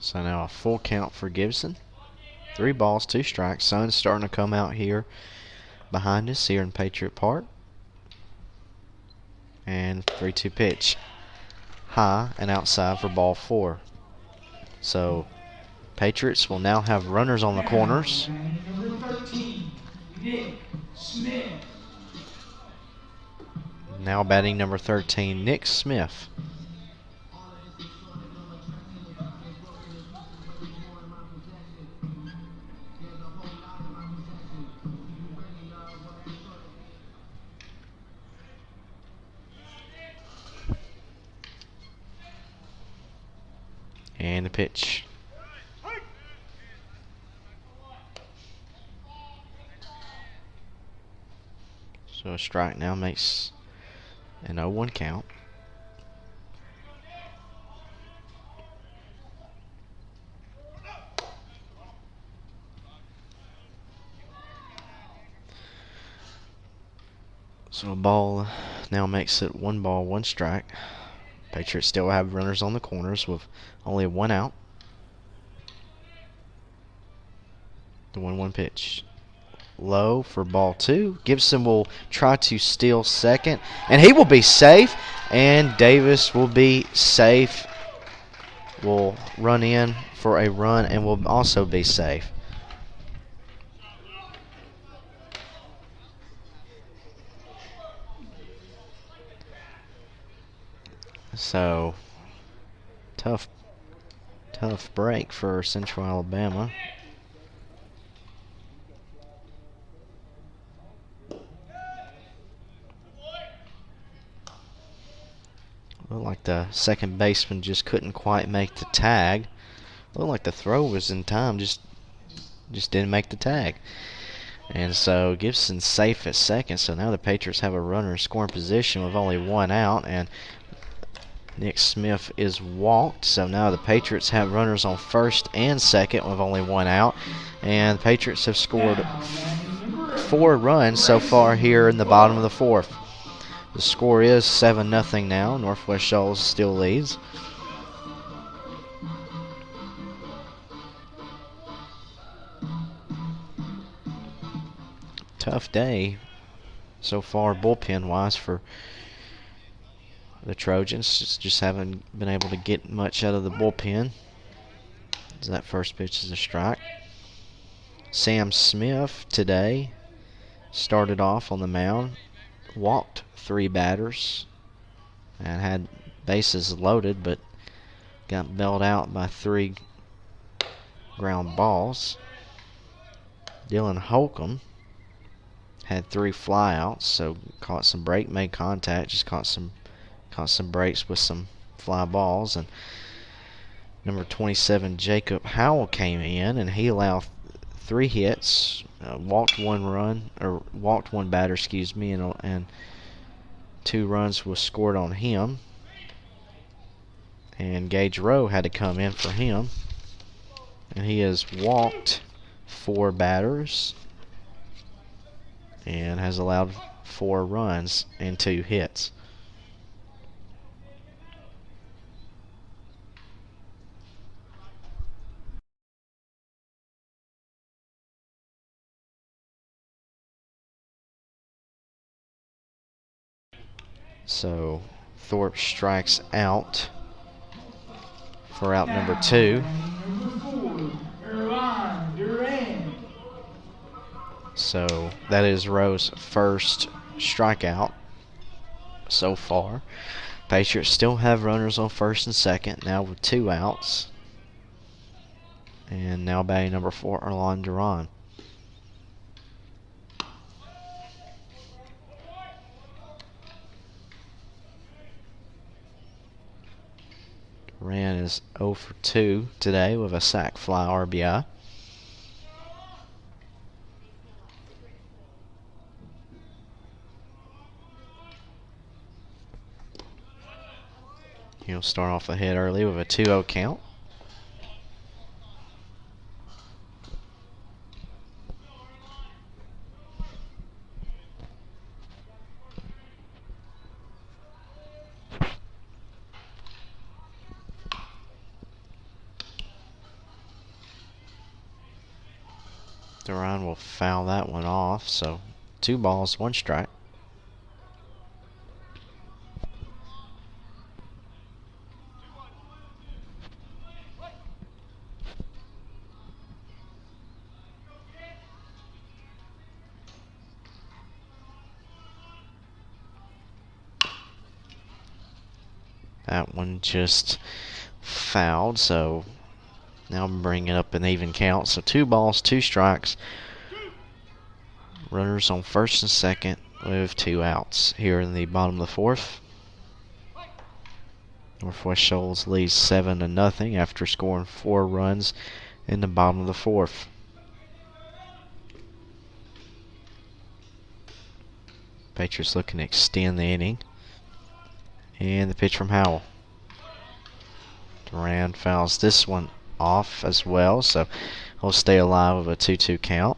So now a full count for Gibson. 3 balls, 2 strikes. Sun's starting to come out here behind us here in Patriot Park. And 3-2 pitch. High and outside for ball 4. So Patriots will now have runners on the corners. Number 13, Nick Smith. Now batting number 13, Nick Smith. And the pitch. So a strike now makes an 0-1 count. So a ball now makes it 1 ball, 1 strike. Patriots still have runners on the corners with only 1 out. The 1-1 pitch. Low for ball 2. Gibson will try to steal second, and he will be safe. And Davis will be safe. Will run in for a run and will also be safe. So tough break for Central Alabama. Looked like the second baseman just couldn't quite make the tag. Looked like the throw was in time, just didn't make the tag. And so Gibson's safe at second. So now the Patriots have a runner in scoring position with only 1 out, and Nick Smith is walked. So now the Patriots have runners on first and second with only 1 out, and the Patriots have scored 4 runs so far here in the bottom of the 4th. The score is 7-0 now. Northwest-Shoals still leads. Tough day so far bullpen-wise for the Trojans. Just haven't been able to get much out of the bullpen. So that first pitch is a strike. Sam Smith today started off on the mound, walked 3 batters, and had bases loaded, but got bailed out by 3 ground balls. Dylan Holcomb had 3 flyouts, so caught some break, made contact, just caught some breaks with some fly balls. And number 27 Jacob Howell came in, and he allowed 3 hits, walked one batter, excuse me, and 2 runs was scored on him. And Gage Rowe had to come in for him, and he has walked 4 batters and has allowed 4 runs and 2 hits. So Thorpe strikes out for out number 2. So that is Rowe's first strikeout so far. Patriots still have runners on first and second, now with 2 outs. And now batting number 4, Erlon Duran. Duran is 0 for 2 today with a sac fly RBI. He'll start off ahead early with a 2-0 count. Duran will foul that one off, so 2 balls, 1 strike. That one just fouled, so now I'm bringing up an even count. So 2 balls, 2 strikes. Runners on first and second with 2 outs here in the bottom of the 4th. Northwest-Shoals leads 7-0 after scoring 4 runs in the bottom of the 4th. Patriots looking to extend the inning. And the pitch from Howell. Duran fouls this one off as well, so he'll stay alive with a 2-2 count.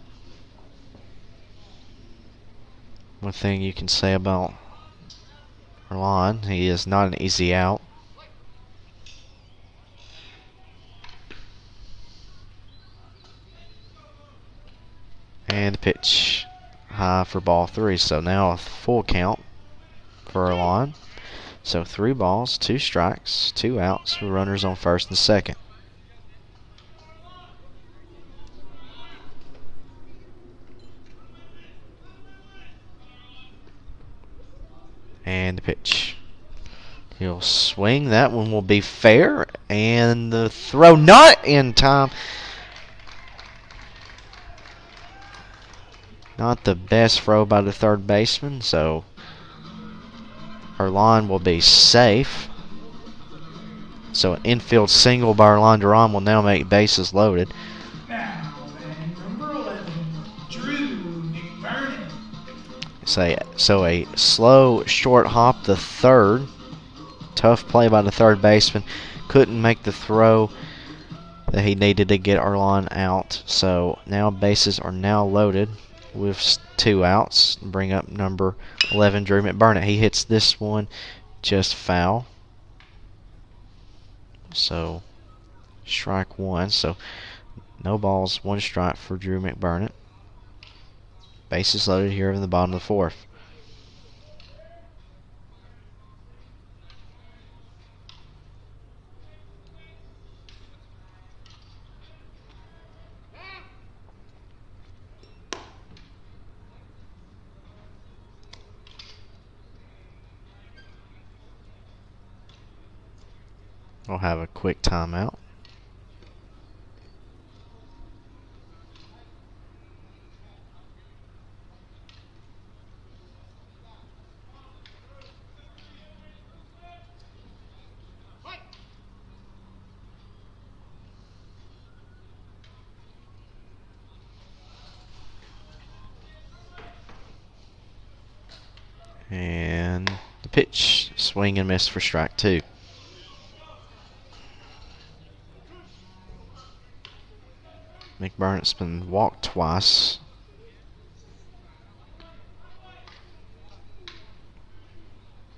One thing you can say about Erlon, he is not an easy out. And the pitch high for ball 3, so now a full count for Erlon. So 3 balls, 2 strikes, 2 outs with runners on first and second. And the pitch. He'll swing. That one will be fair. And the throw not in time. Not the best throw by the third baseman, so Erlon will be safe. So an infield single by Erlon Duran will now make bases loaded. Now, number 11, Drew McBurnett. So a slow short hop to third. Tough play by the third baseman. Couldn't make the throw that he needed to get Erlon out. So now bases are now loaded with 2 outs. Bring up number 11, Drew McBurnett. He hits this one just foul. So strike 1. So no balls, 1 strike for Drew McBurnett. Bases loaded here in the bottom of the 4th. We'll have a quick timeout. And the pitch, swing and miss for strike 2. McBurnett's been walked twice.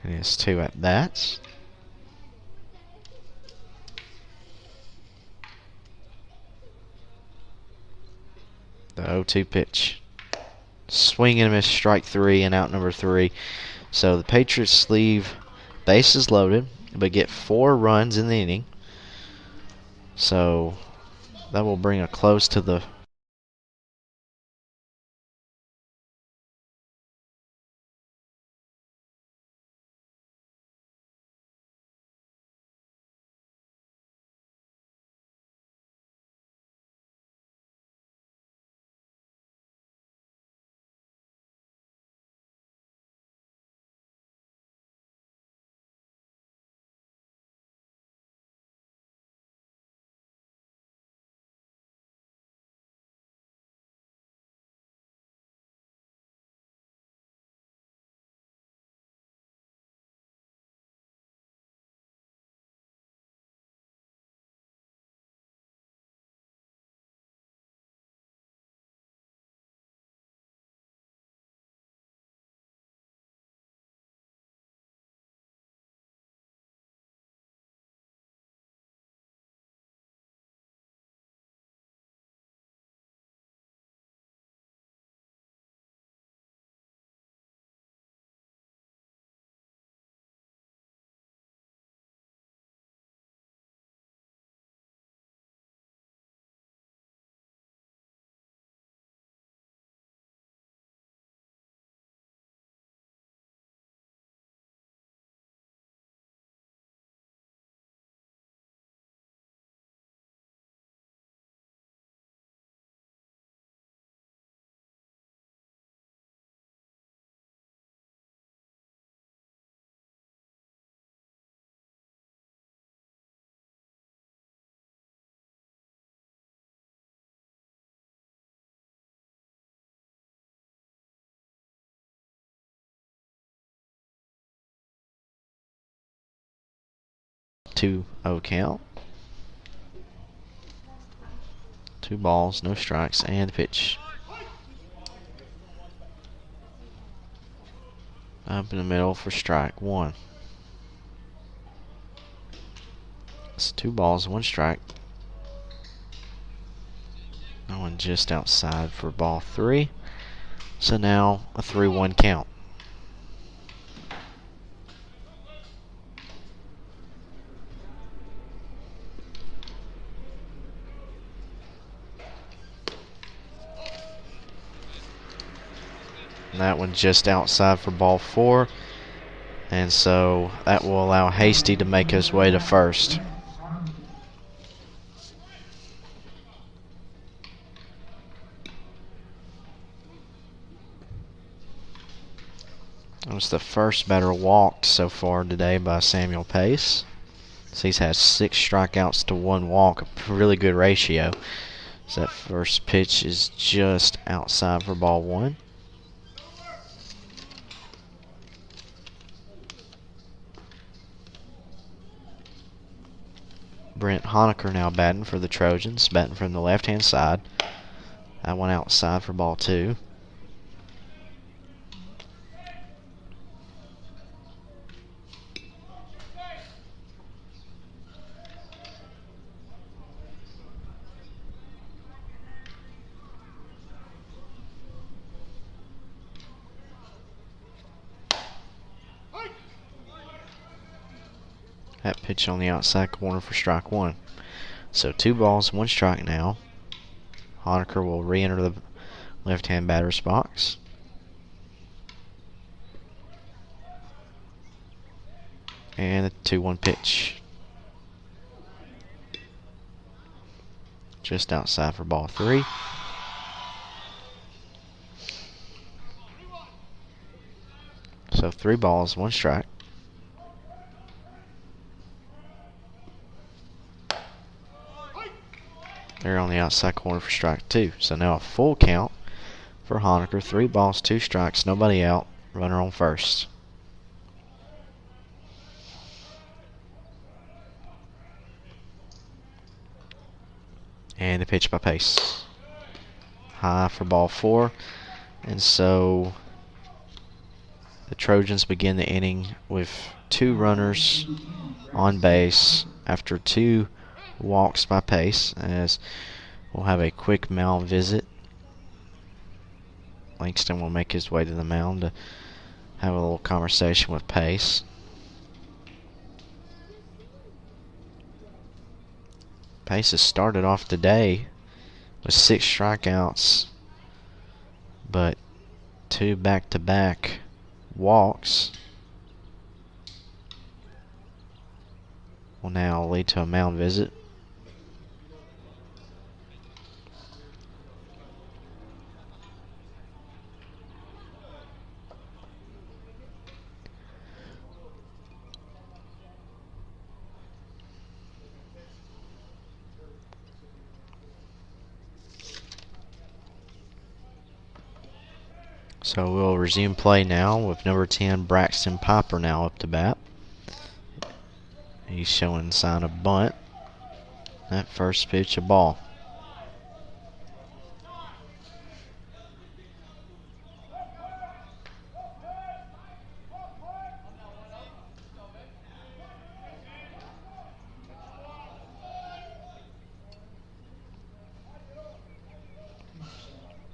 And he has 2 at bats. The 0-2 pitch. Swing and a miss, strike 3, and out number 3. So the Patriots leave bases loaded, but get 4 runs in the inning. So that will bring a close to the two 0 count. 2 balls, no strikes, and the pitch. Up in the middle for strike 1. It's 2 balls, 1 strike. That one just outside for ball 3. So now a 3-1 count. And that one just outside for ball 4. And so that will allow Hasty to make his way to first. That was the first batter walked so far today by Samuel Pace. So he's had 6 strikeouts to 1 walk, a really good ratio. So that first pitch is just outside for ball 1. Brent Honecker now batting for the Trojans, batting from the left-hand side. That one outside for ball 2. That pitch on the outside corner for strike 1. So 2 balls, 1 strike now. Honecker will re-enter the left-hand batter's box. And a 2-1 pitch. Just outside for ball 3. So 3 balls, 1 strike. They're on the outside corner for strike 2. So now a full count for Honecker. 3 balls, 2 strikes, nobody out. Runner on first. And the pitch by Pace. High for ball 4. And so the Trojans begin the inning with 2 runners on base after 2 walks by Pace, as we'll have a quick mound visit. Langston will make his way to the mound to have a little conversation with Pace. Pace has started off today with 6 strikeouts, but 2 back-to-back walks will now lead to a mound visit. So we'll resume play now with number 10, Braxton Piper, now up to bat. He's showing sign of bunt. That first pitch, a ball.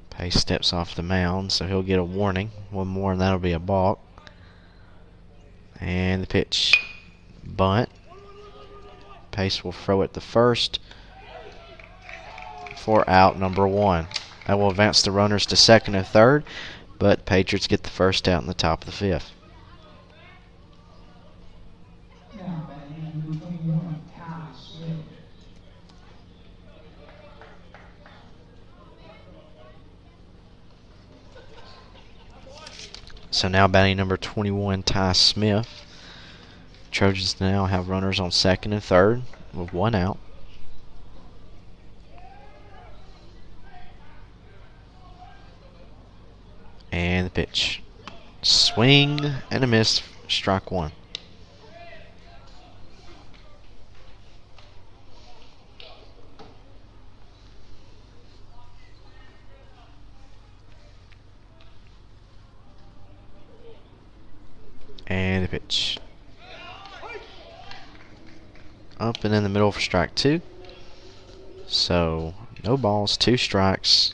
Pace steps off the mound, so he'll get a warning. One more and that'll be a balk. And the pitch, bunt. Pace will throw it to first for out number 1. That will advance the runners to second and third, but Patriots get the first out in the top of the 5th. So now batting number 21, Ty Smith. Trojans now have runners on second and third with 1 out. And the pitch. Swing and a miss, strike 1. And the pitch. Up and in the middle for strike 2. So no balls, 2 strikes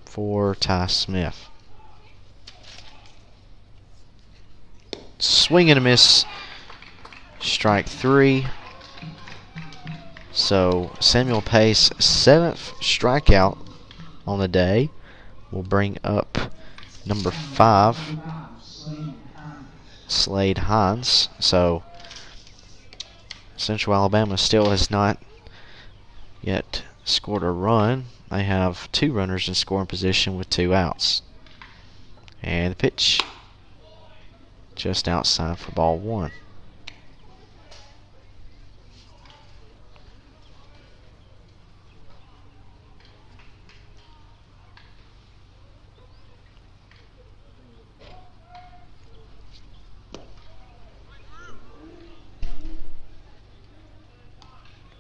for Ty Smith. Swing and a miss, strike 3. So Samuel Pace, 7th strikeout on the day, will bring up number 5, Slade Hines. So Central Alabama still has not yet scored a run. They have 2 runners in scoring position with 2 outs. And the pitch just outside for ball 1.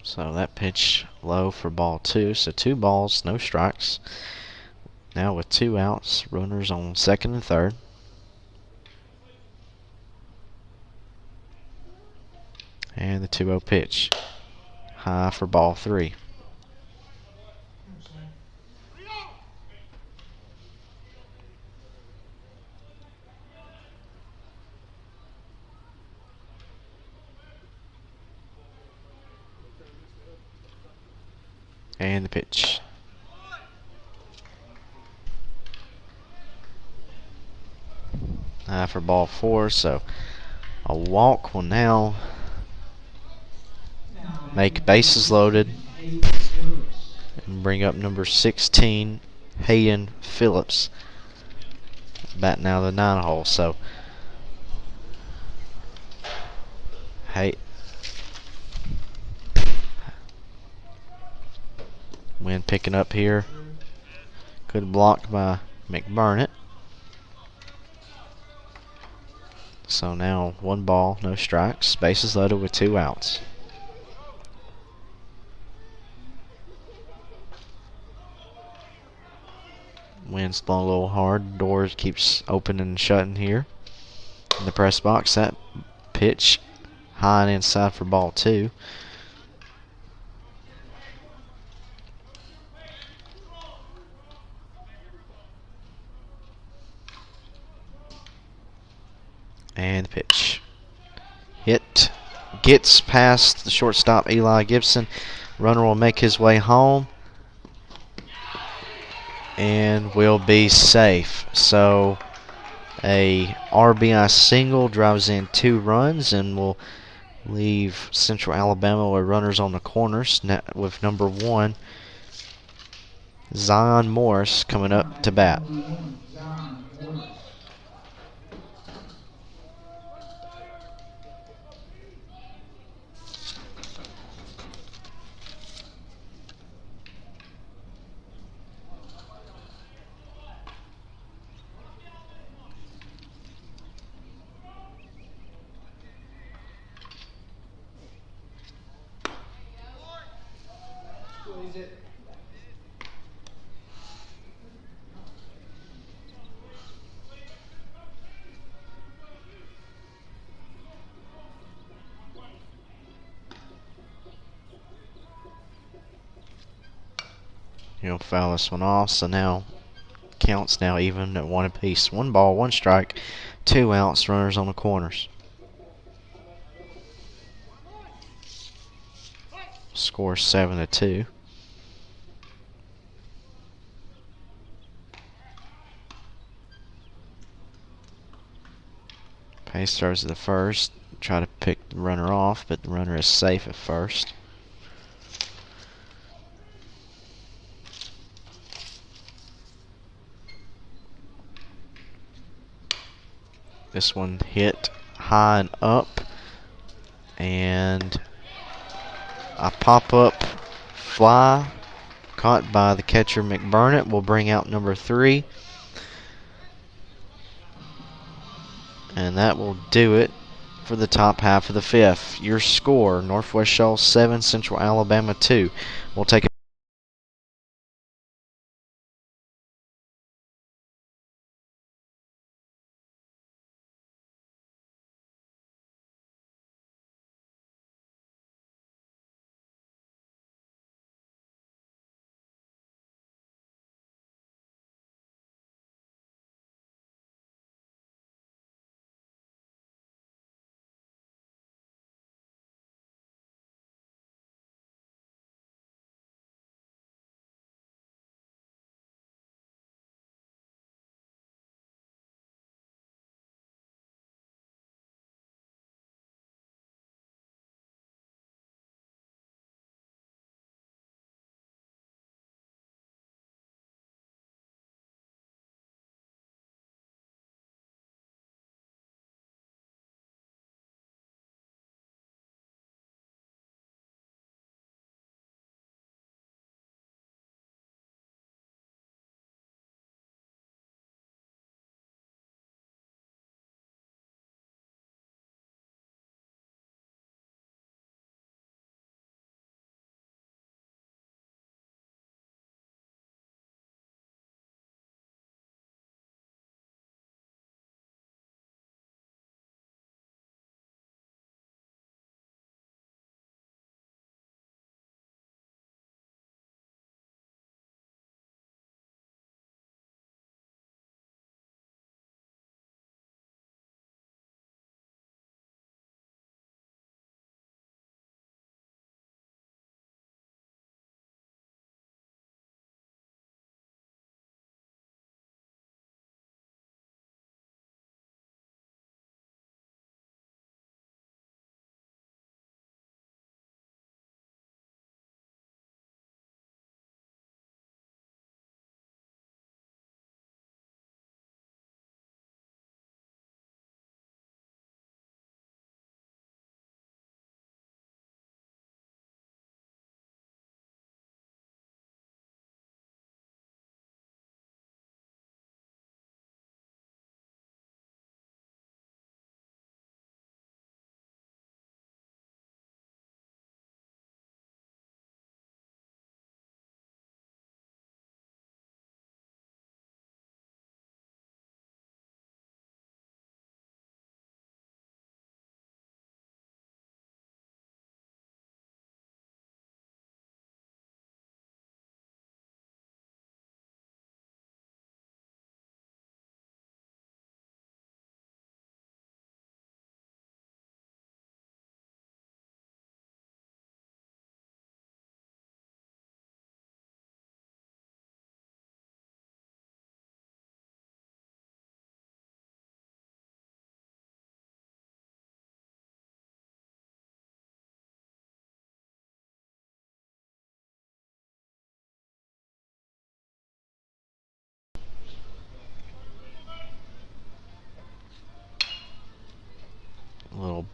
So that pitch low for ball 2. So 2 balls, no strikes. Now with 2 outs, runners on second and third. And the 2-0 pitch. High for ball 3. And the pitch. For ball 4, so a walk will now make bases loaded and bring up number 16, Hayden Phillips, batting out of the 9 hole. So Wind picking up here. Good block by McBurnett. So now 1 ball, no strikes. Bases loaded with 2 outs. Wind's blowing a little hard. Doors keeps opening and shutting here in the press box. That pitch high and inside for ball 2. And the pitch. Hit. Gets past the shortstop, Eli Gibson. Runner will make his way home and will be safe. So a RBI single drives in 2 runs and will leave Central Alabama with runners on the corners with number 1, Zion Morris, coming up to bat. He'll foul this one off, so now counts now even at 1 apiece. 1 ball, 1 strike, 2 outs, runners on the corners. Score 7-2. Pace throws to the first. Try to pick the runner off, but the runner is safe at first. This one hit high and up, and a pop-up fly caught by the catcher McBurnett will bring out number 3. And that will do it for the top half of the 5th. Your score, Northwest-Shoals 7, Central Alabama 2. We'll take a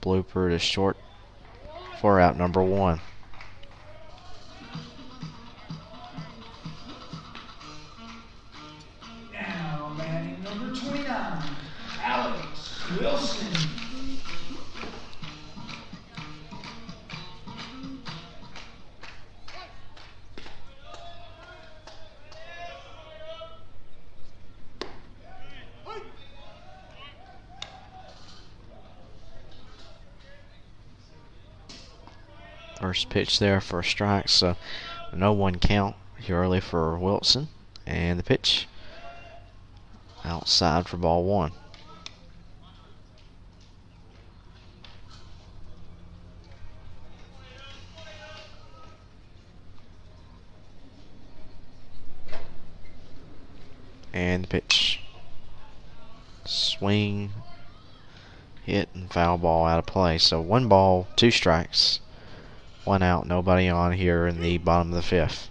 blooper to short for out number 1. Now batting number 29, Alex Wilson. First pitch there for a strike, so no 1 count here early for Wilson. And the pitch outside for ball 1. And the pitch. Swing, hit, and foul ball out of play. So 1 ball, 2 strikes, 1 out, nobody on here in the bottom of the 5th.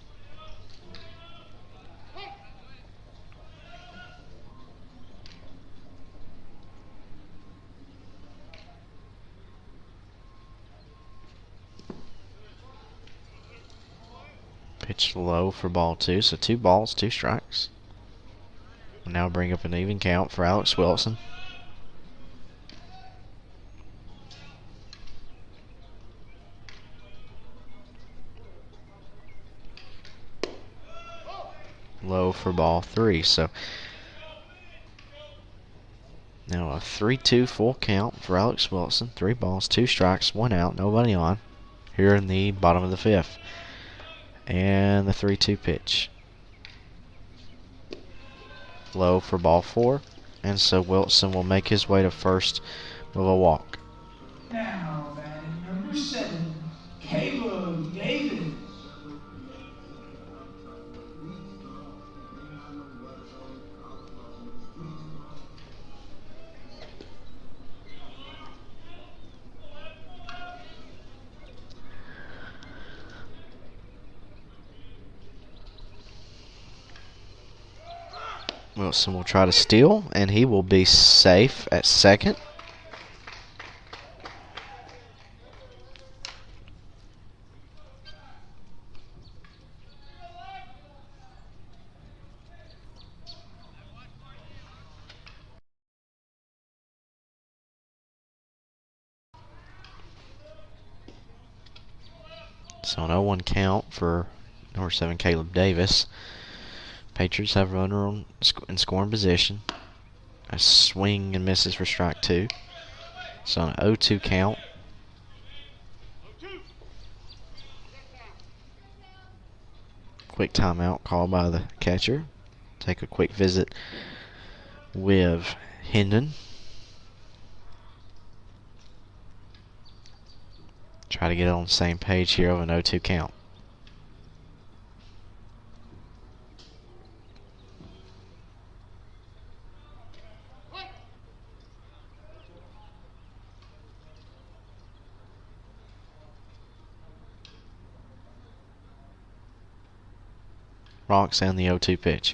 Pitch low for ball 2, so 2 balls, 2 strikes. We'll now bring up an even count for Alex Wilson. Low for ball 3, so now a 3-2 full count for Alex Wilson. 3 balls, 2 strikes, 1 out, nobody on here in the bottom of the 5th. And the 3-2 pitch. Low for ball 4, and so Wilson will make his way to first with a walk. Now batting number 7, Caleb Davis. Wilson will try to steal, and he will be safe at second. So an 0-1 count for number 7, Caleb Davis. Patriots have a runner in scoring position. A swing and misses for strike 2. So an 0-2 count. Quick timeout called by the catcher. Take a quick visit with Hendon. Try to get on the same page here of an 0-2 count. Rocks and the 0-2 pitch.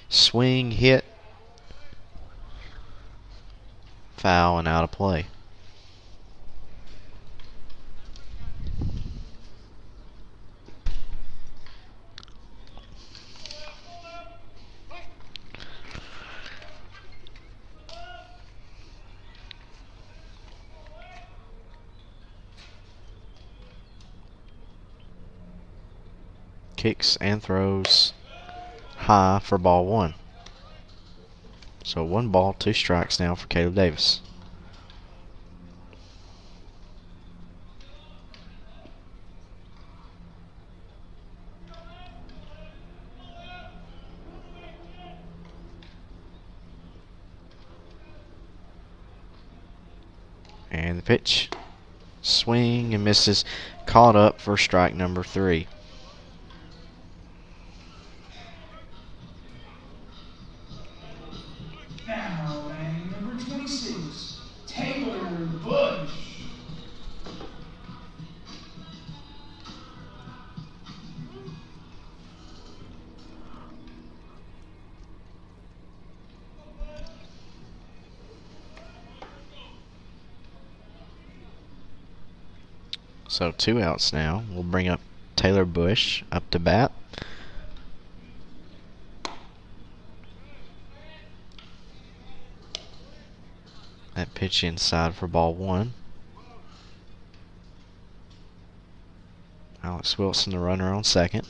Swing, hit, foul, and out of play. Kicks and throws high for ball 1. So 1 ball, 2 strikes now for Caleb Davis. And the pitch. Swing and misses. Caught up for strike number 3. Now batting number 26, Taylor Bush. So 2 outs now. We'll bring up Taylor Bush up to bat. That pitch inside for ball 1. Alex Wilson, the runner on second.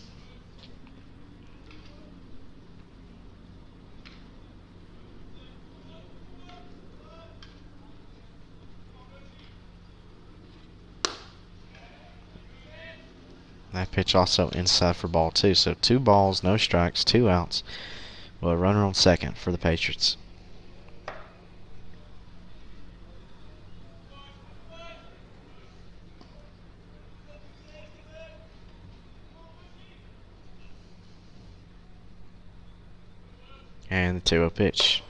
That pitch also inside for ball 2. So 2 balls, no strikes, 2 outs. Well, a runner on second for the Patriots. And the 2-0 pitch.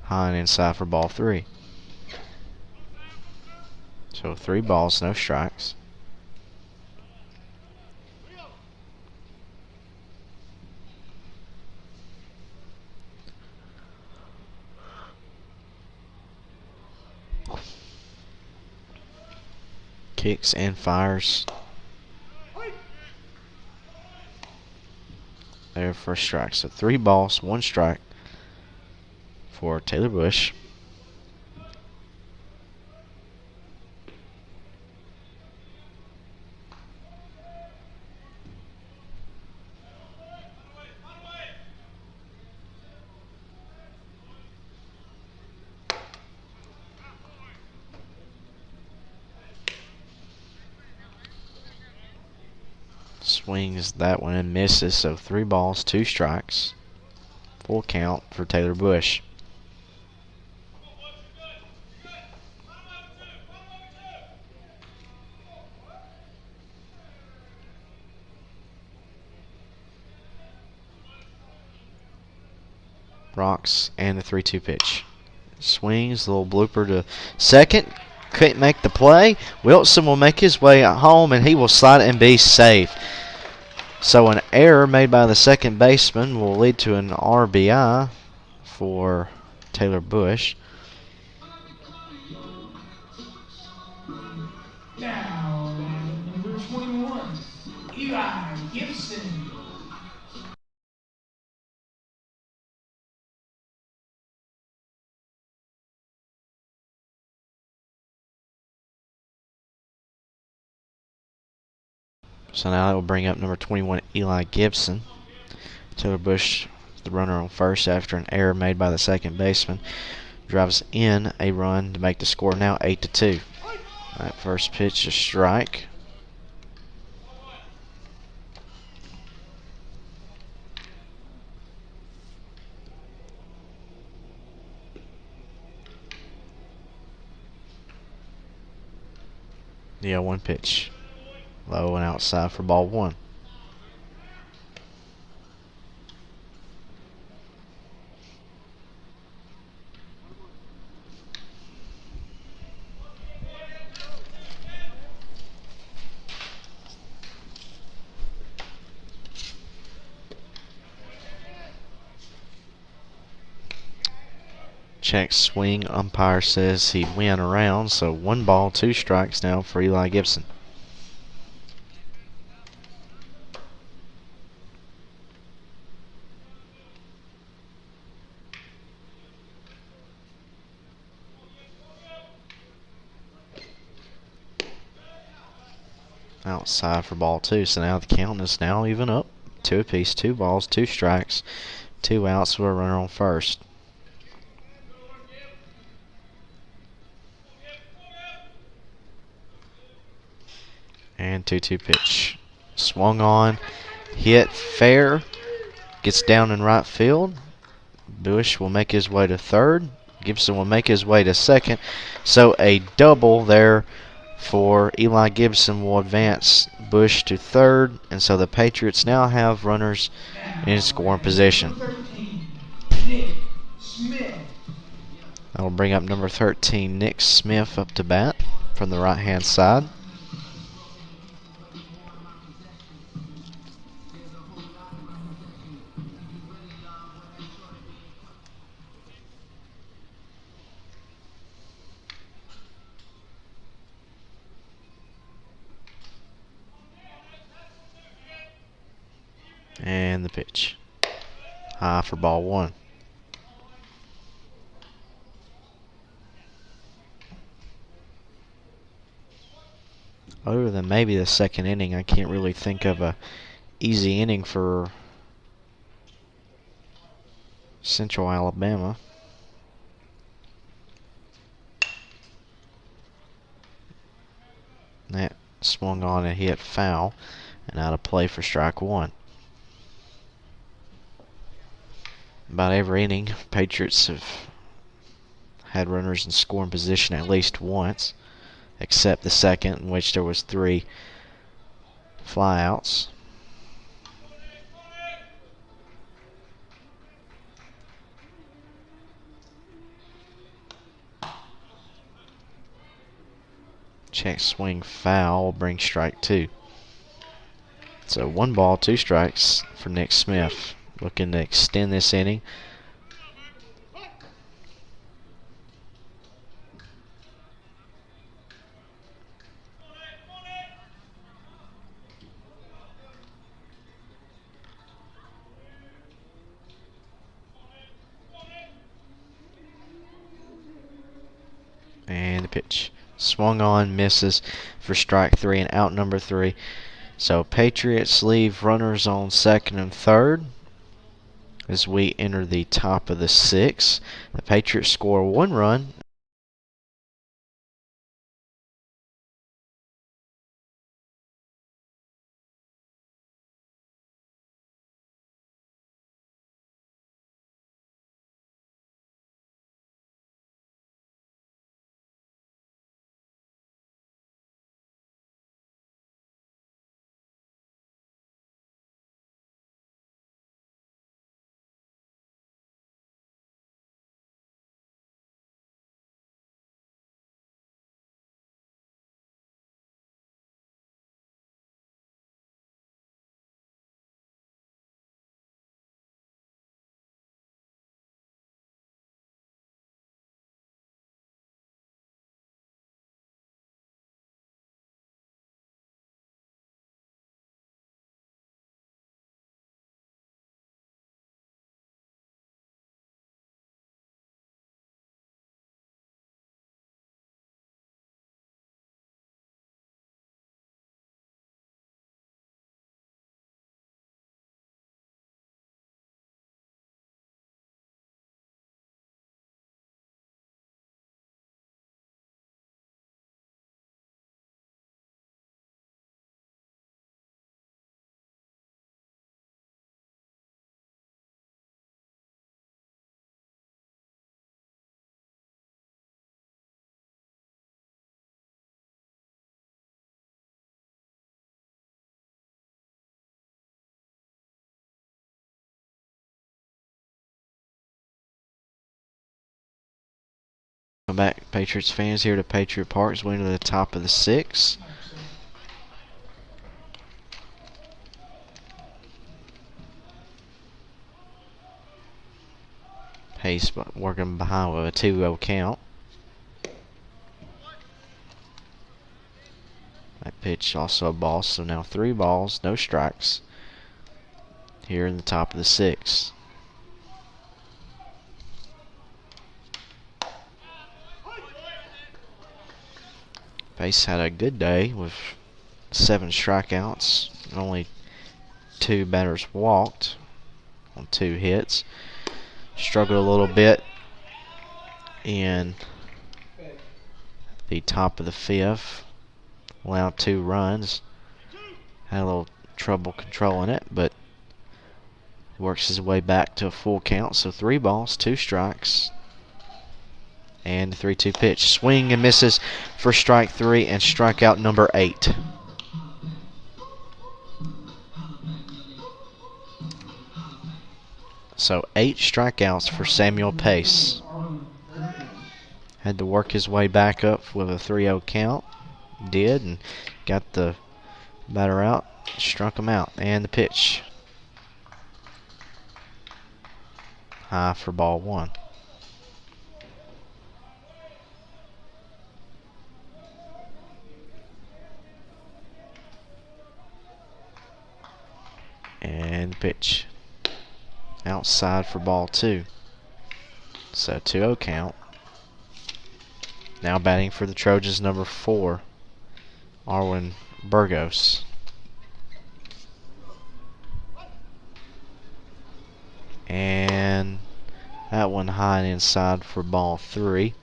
High and inside for ball 3. So 3 balls, no strikes. Kicks and fires. There for a strike. So 3 balls, 1 strike for Taylor Bush. Swings that one and misses, so 3 balls, 2 strikes. Full count for Taylor Bush. Rocks and the 3-2 pitch. Swings, little blooper to second. Couldn't make the play. Wilson will make his way at home, and he will slide and be safe. So an error made by the second baseman will lead to an RBI for Taylor Bush. Now, number 21, Eli Gibson. So now that will bring up number 21, Eli Gibson. Taylor Bush, the runner on first after an error made by the second baseman, drives in a run to make the score now 8-2. That first pitch, a strike. The 0-1 pitch. Low and outside for ball 1. Check swing. Umpire says he went around, so 1 ball, 2 strikes now for Eli Gibson. Outside for ball 2, so now the count is now even up. 2 apiece, 2 balls, 2 strikes, 2 outs with a runner on first. And 2-2 pitch. Swung on, hit fair, gets down in right field. Bush will make his way to third. Gibson will make his way to second. So a double there for Eli Gibson will advance Bush to third, and so the Patriots now have runners in scoring position. That'll bring up number 13, Nick Smith, up to bat from the right-hand side. And the pitch. High for ball one. Other than maybe the second inning, I can't really think of a easy inning for Central Alabama. That swung on and hit foul and out of play for strike one. About every inning, Patriots have had runners in scoring position at least once, except the second, in which there was 3 flyouts. Check swing foul will bring strike 2. So 1 ball, 2 strikes for Nick Smith. Looking to extend this inning. And the pitch. Swung on, misses for strike 3 and out number 3. So Patriots leave runners on second and third as we enter the top of the 6th. The Patriots score 1 run. Welcome back, Patriots fans, here to Patriot Park as we enter the top of the 6th. Pace working behind with a 2-0 count. That pitch also a ball, so now 3 balls, no strikes here in the top of the 6th. Pace had a good day with 7 strikeouts, and only 2 batters walked on 2 hits. Struggled a little bit in the top of the 5th. Allowed 2 runs. Had a little trouble controlling it, but works his way back to a full count. So 3 balls, 2 strikes. And the 3-2 pitch. Swing and misses for strike 3 and strikeout number 8. So 8 strikeouts for Samuel Pace. Had to work his way back up with a 3-0 count. Did, and got the batter out. Struck him out. And the pitch. High for ball 1. And Pitch outside for ball 2. So 2-0 count. Now batting for the Trojans, number 4, Arwen Burgos. And that one high and inside for ball 3.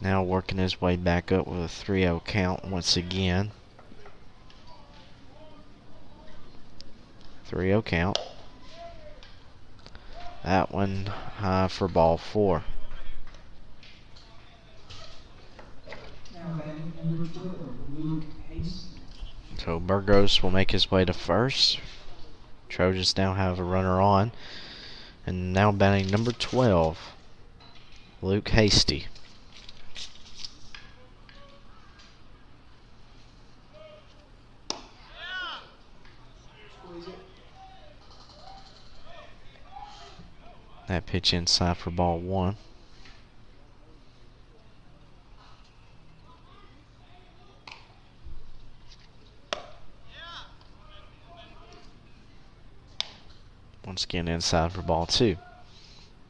Now working his way back up with a 3-0 count once again. 3-0 count. That one high for ball 4. So Burgos will make his way to first. Trojans now have a runner on. And now batting number 12, Luke Hasty. That pitch inside for ball 1. Once again inside for ball 2.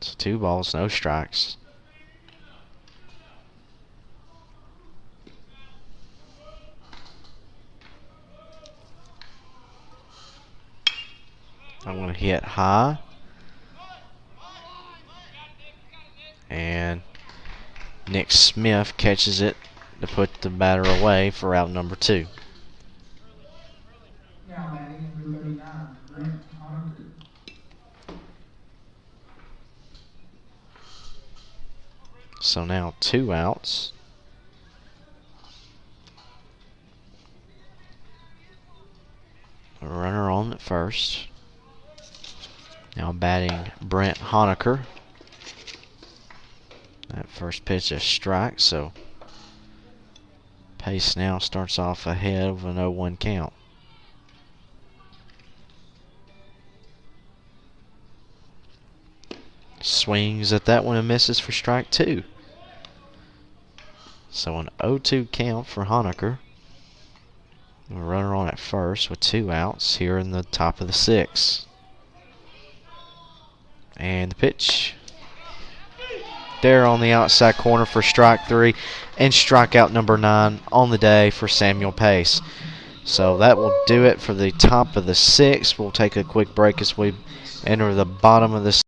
So 2 balls, no strikes. I'm going to hit high. And Nick Smith catches it to put the batter away for out number 2. So now 2 outs. A runner on at first. Now batting Brent Honaker. That first pitch a strike, so Pace now starts off ahead of an 0-1 count. Swings at that one and misses for strike 2. So an 0-2 count for Honaker. A runner on at first with 2 outs here in the top of the 6th. And the pitch. There on the outside corner for strike 3 and strikeout number 9 on the day for Samuel Pace. So that will do it for the top of the 6th. We'll take a quick break as we enter the bottom of the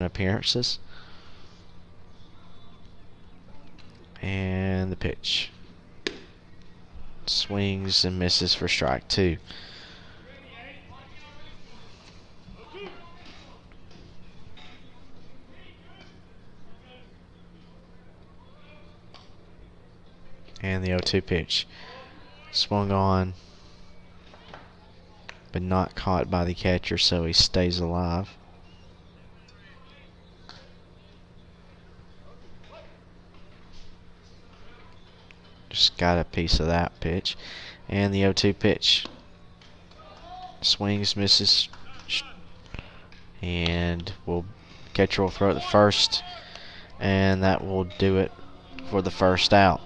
appearances. And the pitch. Swings and misses for strike 2. And the 0-2 pitch. Swung on, but not caught by the catcher, so he stays alive. Just got a piece of that pitch. And the 0-2 pitch. Swings, misses, and catcher will throw it to first, and that will do it for the first out.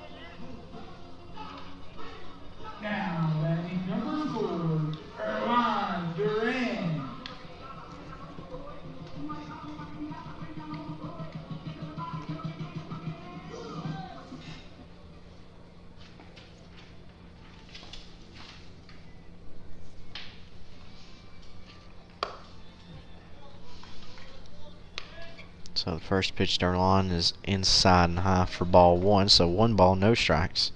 Now batting number 4, Erwan Duran. So the first pitch to Erwan is inside and high for ball 1. So 1 ball, no strikes.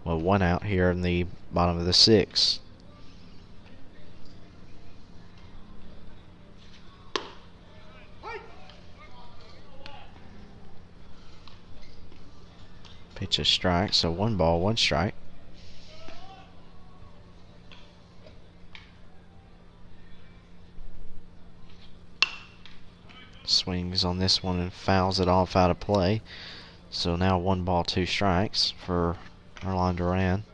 Well, 1 out here in the bottom of the 6th. Pitch a strike, so 1 ball, 1 strike. Swings on this one and fouls it off out of play. So now 1 ball, 2 strikes for Erwan Duran.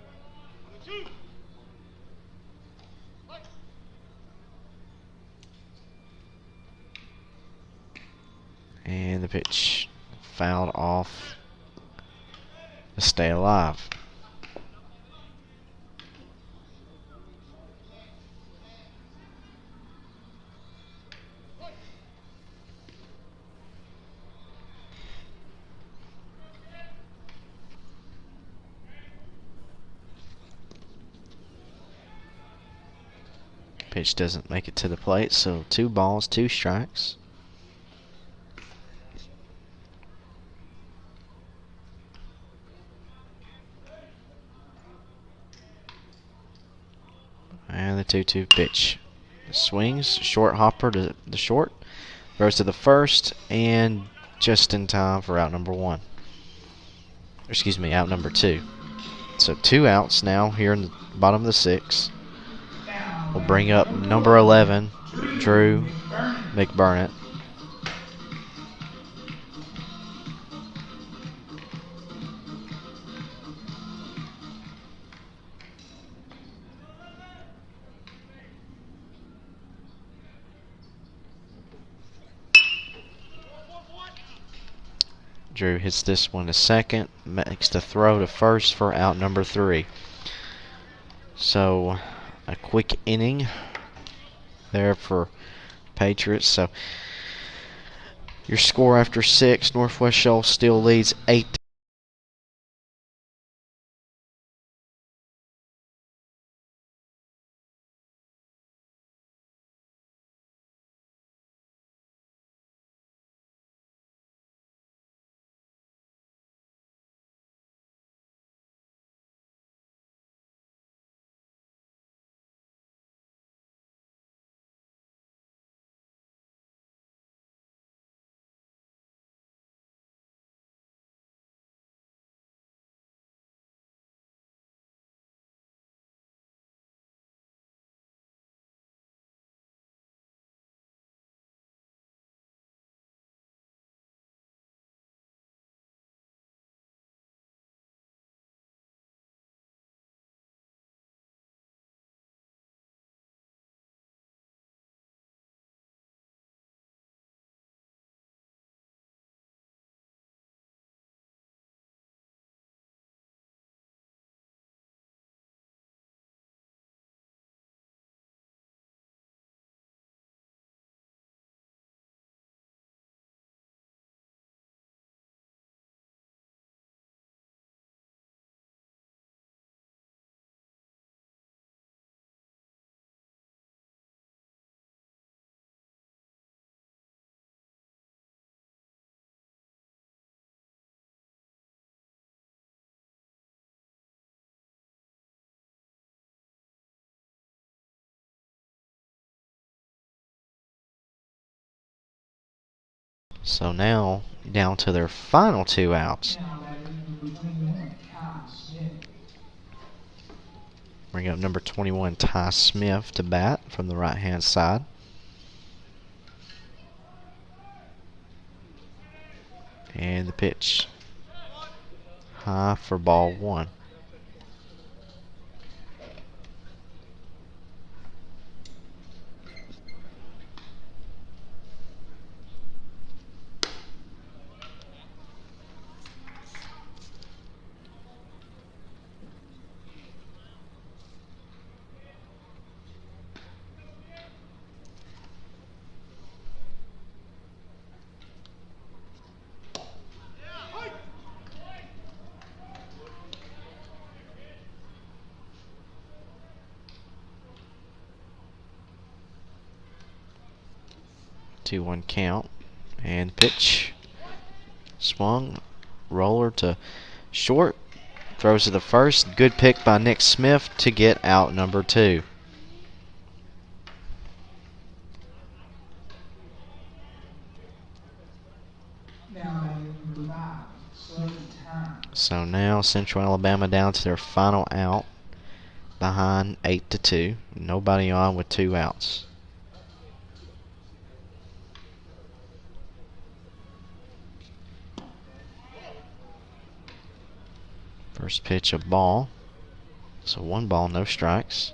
And the pitch fouled off to stay alive. Pitch doesn't make it to the plate, so 2 balls, 2 strikes. And the 2-2 pitch. Swings, short hopper to the short. Throws to the first, and just in time for out number 1. Excuse me, out number 2. So 2 outs now here in the bottom of the 6th. We'll bring up number 11, Drew McBurnett. Drew hits this one to second, makes the throw to first for out number 3. So a quick inning there for Patriots. So your score after 6, Northwest-Shoals still leads 8 So now down to their final 2 outs. Bring up number 21, Ty Smith, to bat from the right-hand side. And the pitch high for ball 1. Two one count, and pitch swung, roller to short, throws to the first. Good pick by Nick Smith to get out number 2. So now Central Alabama down to their final out, behind 8-2. Nobody on with 2 outs. First pitch, a ball. So 1 ball, no strikes.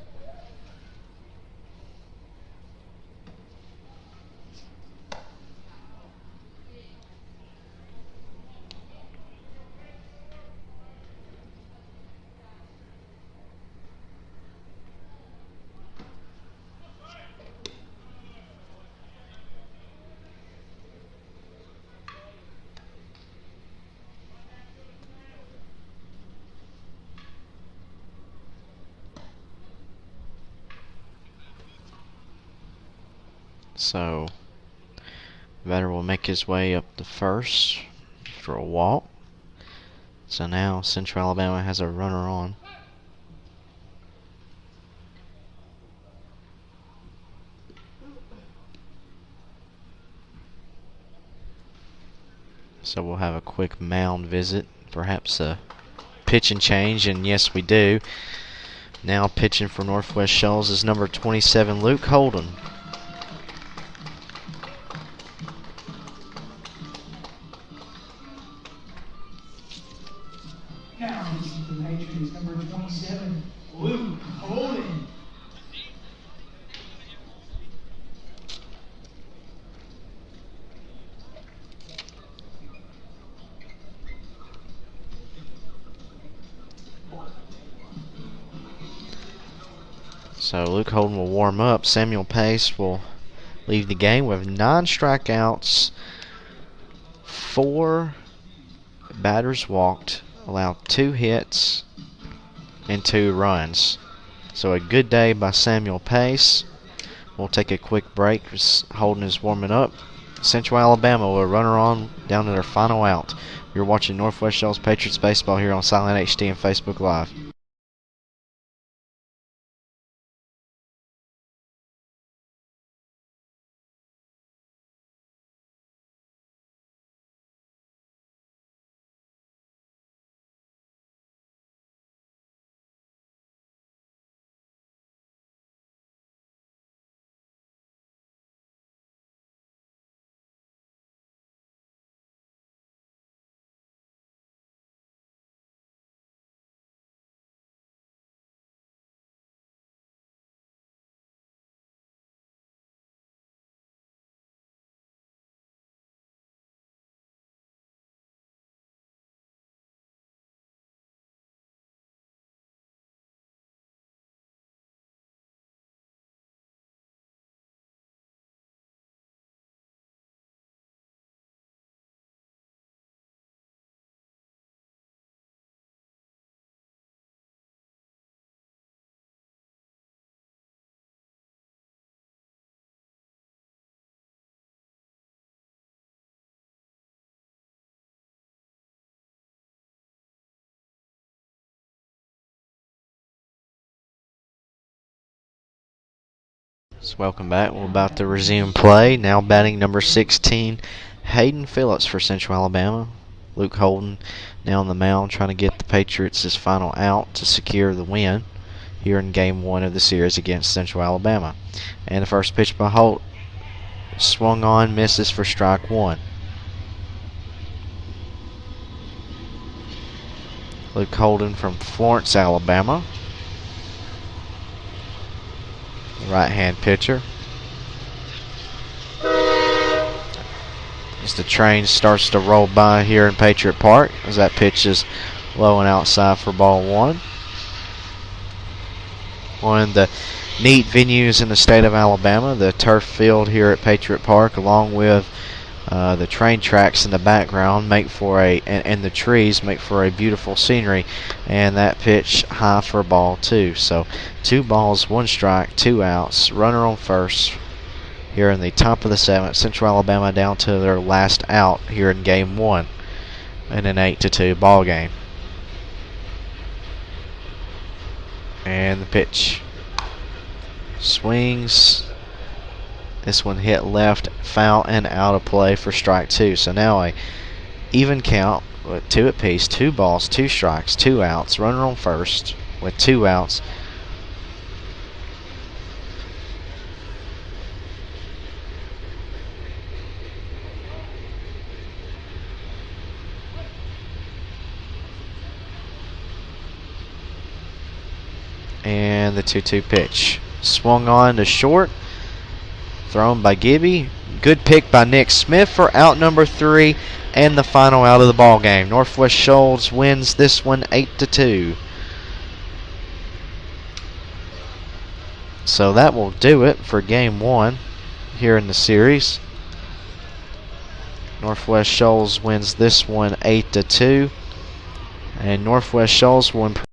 So, batter will make his way up the first for a walk. So now Central Alabama has a runner on. So we'll have a quick mound visit, perhaps a pitch and change, and yes, we do. Now pitching for Northwest-Shoals is number 27, Luke Holden. Now this is the Patriots, number 27, Luke Holden. So Luke Holden will warm up. Samuel Pace will leave the game with 9 strikeouts, 4 batters walked, allowed 2 hits, and 2 runs. So a good day by Samuel Pace. We'll take a quick break. Holden is warming up. Central Alabama will runner on down to their final out. You're watching Northwest-Shoals Patriots baseball here on Silent HD and Facebook Live. So welcome back. We're about to resume play. Now batting number 16, Hayden Phillips for Central Alabama. Luke Holden now on the mound trying to get the Patriots his final out to secure the win here in Game 1 of the series against Central Alabama. And the first pitch by Holt swung on, misses for strike 1. Luke Holden from Florence, Alabama. Right-hand pitcher. As the train starts to roll by here in Patriot Park, as that pitch is low and outside for ball 1. One of the neat venues in the state of Alabama, the turf field here at Patriot Park, along with the train tracks in the background, and the trees make for a beautiful scenery. And that pitch high for ball 2. So 2 balls, 1 strike, 2 outs. Runner on first here in the top of the 7th. Central Alabama down to their last out here in Game 1 in an 8-2 ball game. And the pitch swings. This one hit left, foul, and out of play for strike 2. So now a even count with 2 apiece, 2 balls, 2 strikes, 2 outs. Runner on first with 2 outs. And the 2-2 pitch. Swung on to short. Thrown by Gibby. Good pick by Nick Smith for out number 3 and the final out of the ball game. Northwest-Shoals wins this one 8-2. So that will do it for Game 1 here in the series. Northwest-Shoals wins this one 8-2. And Northwest-Shoals will improve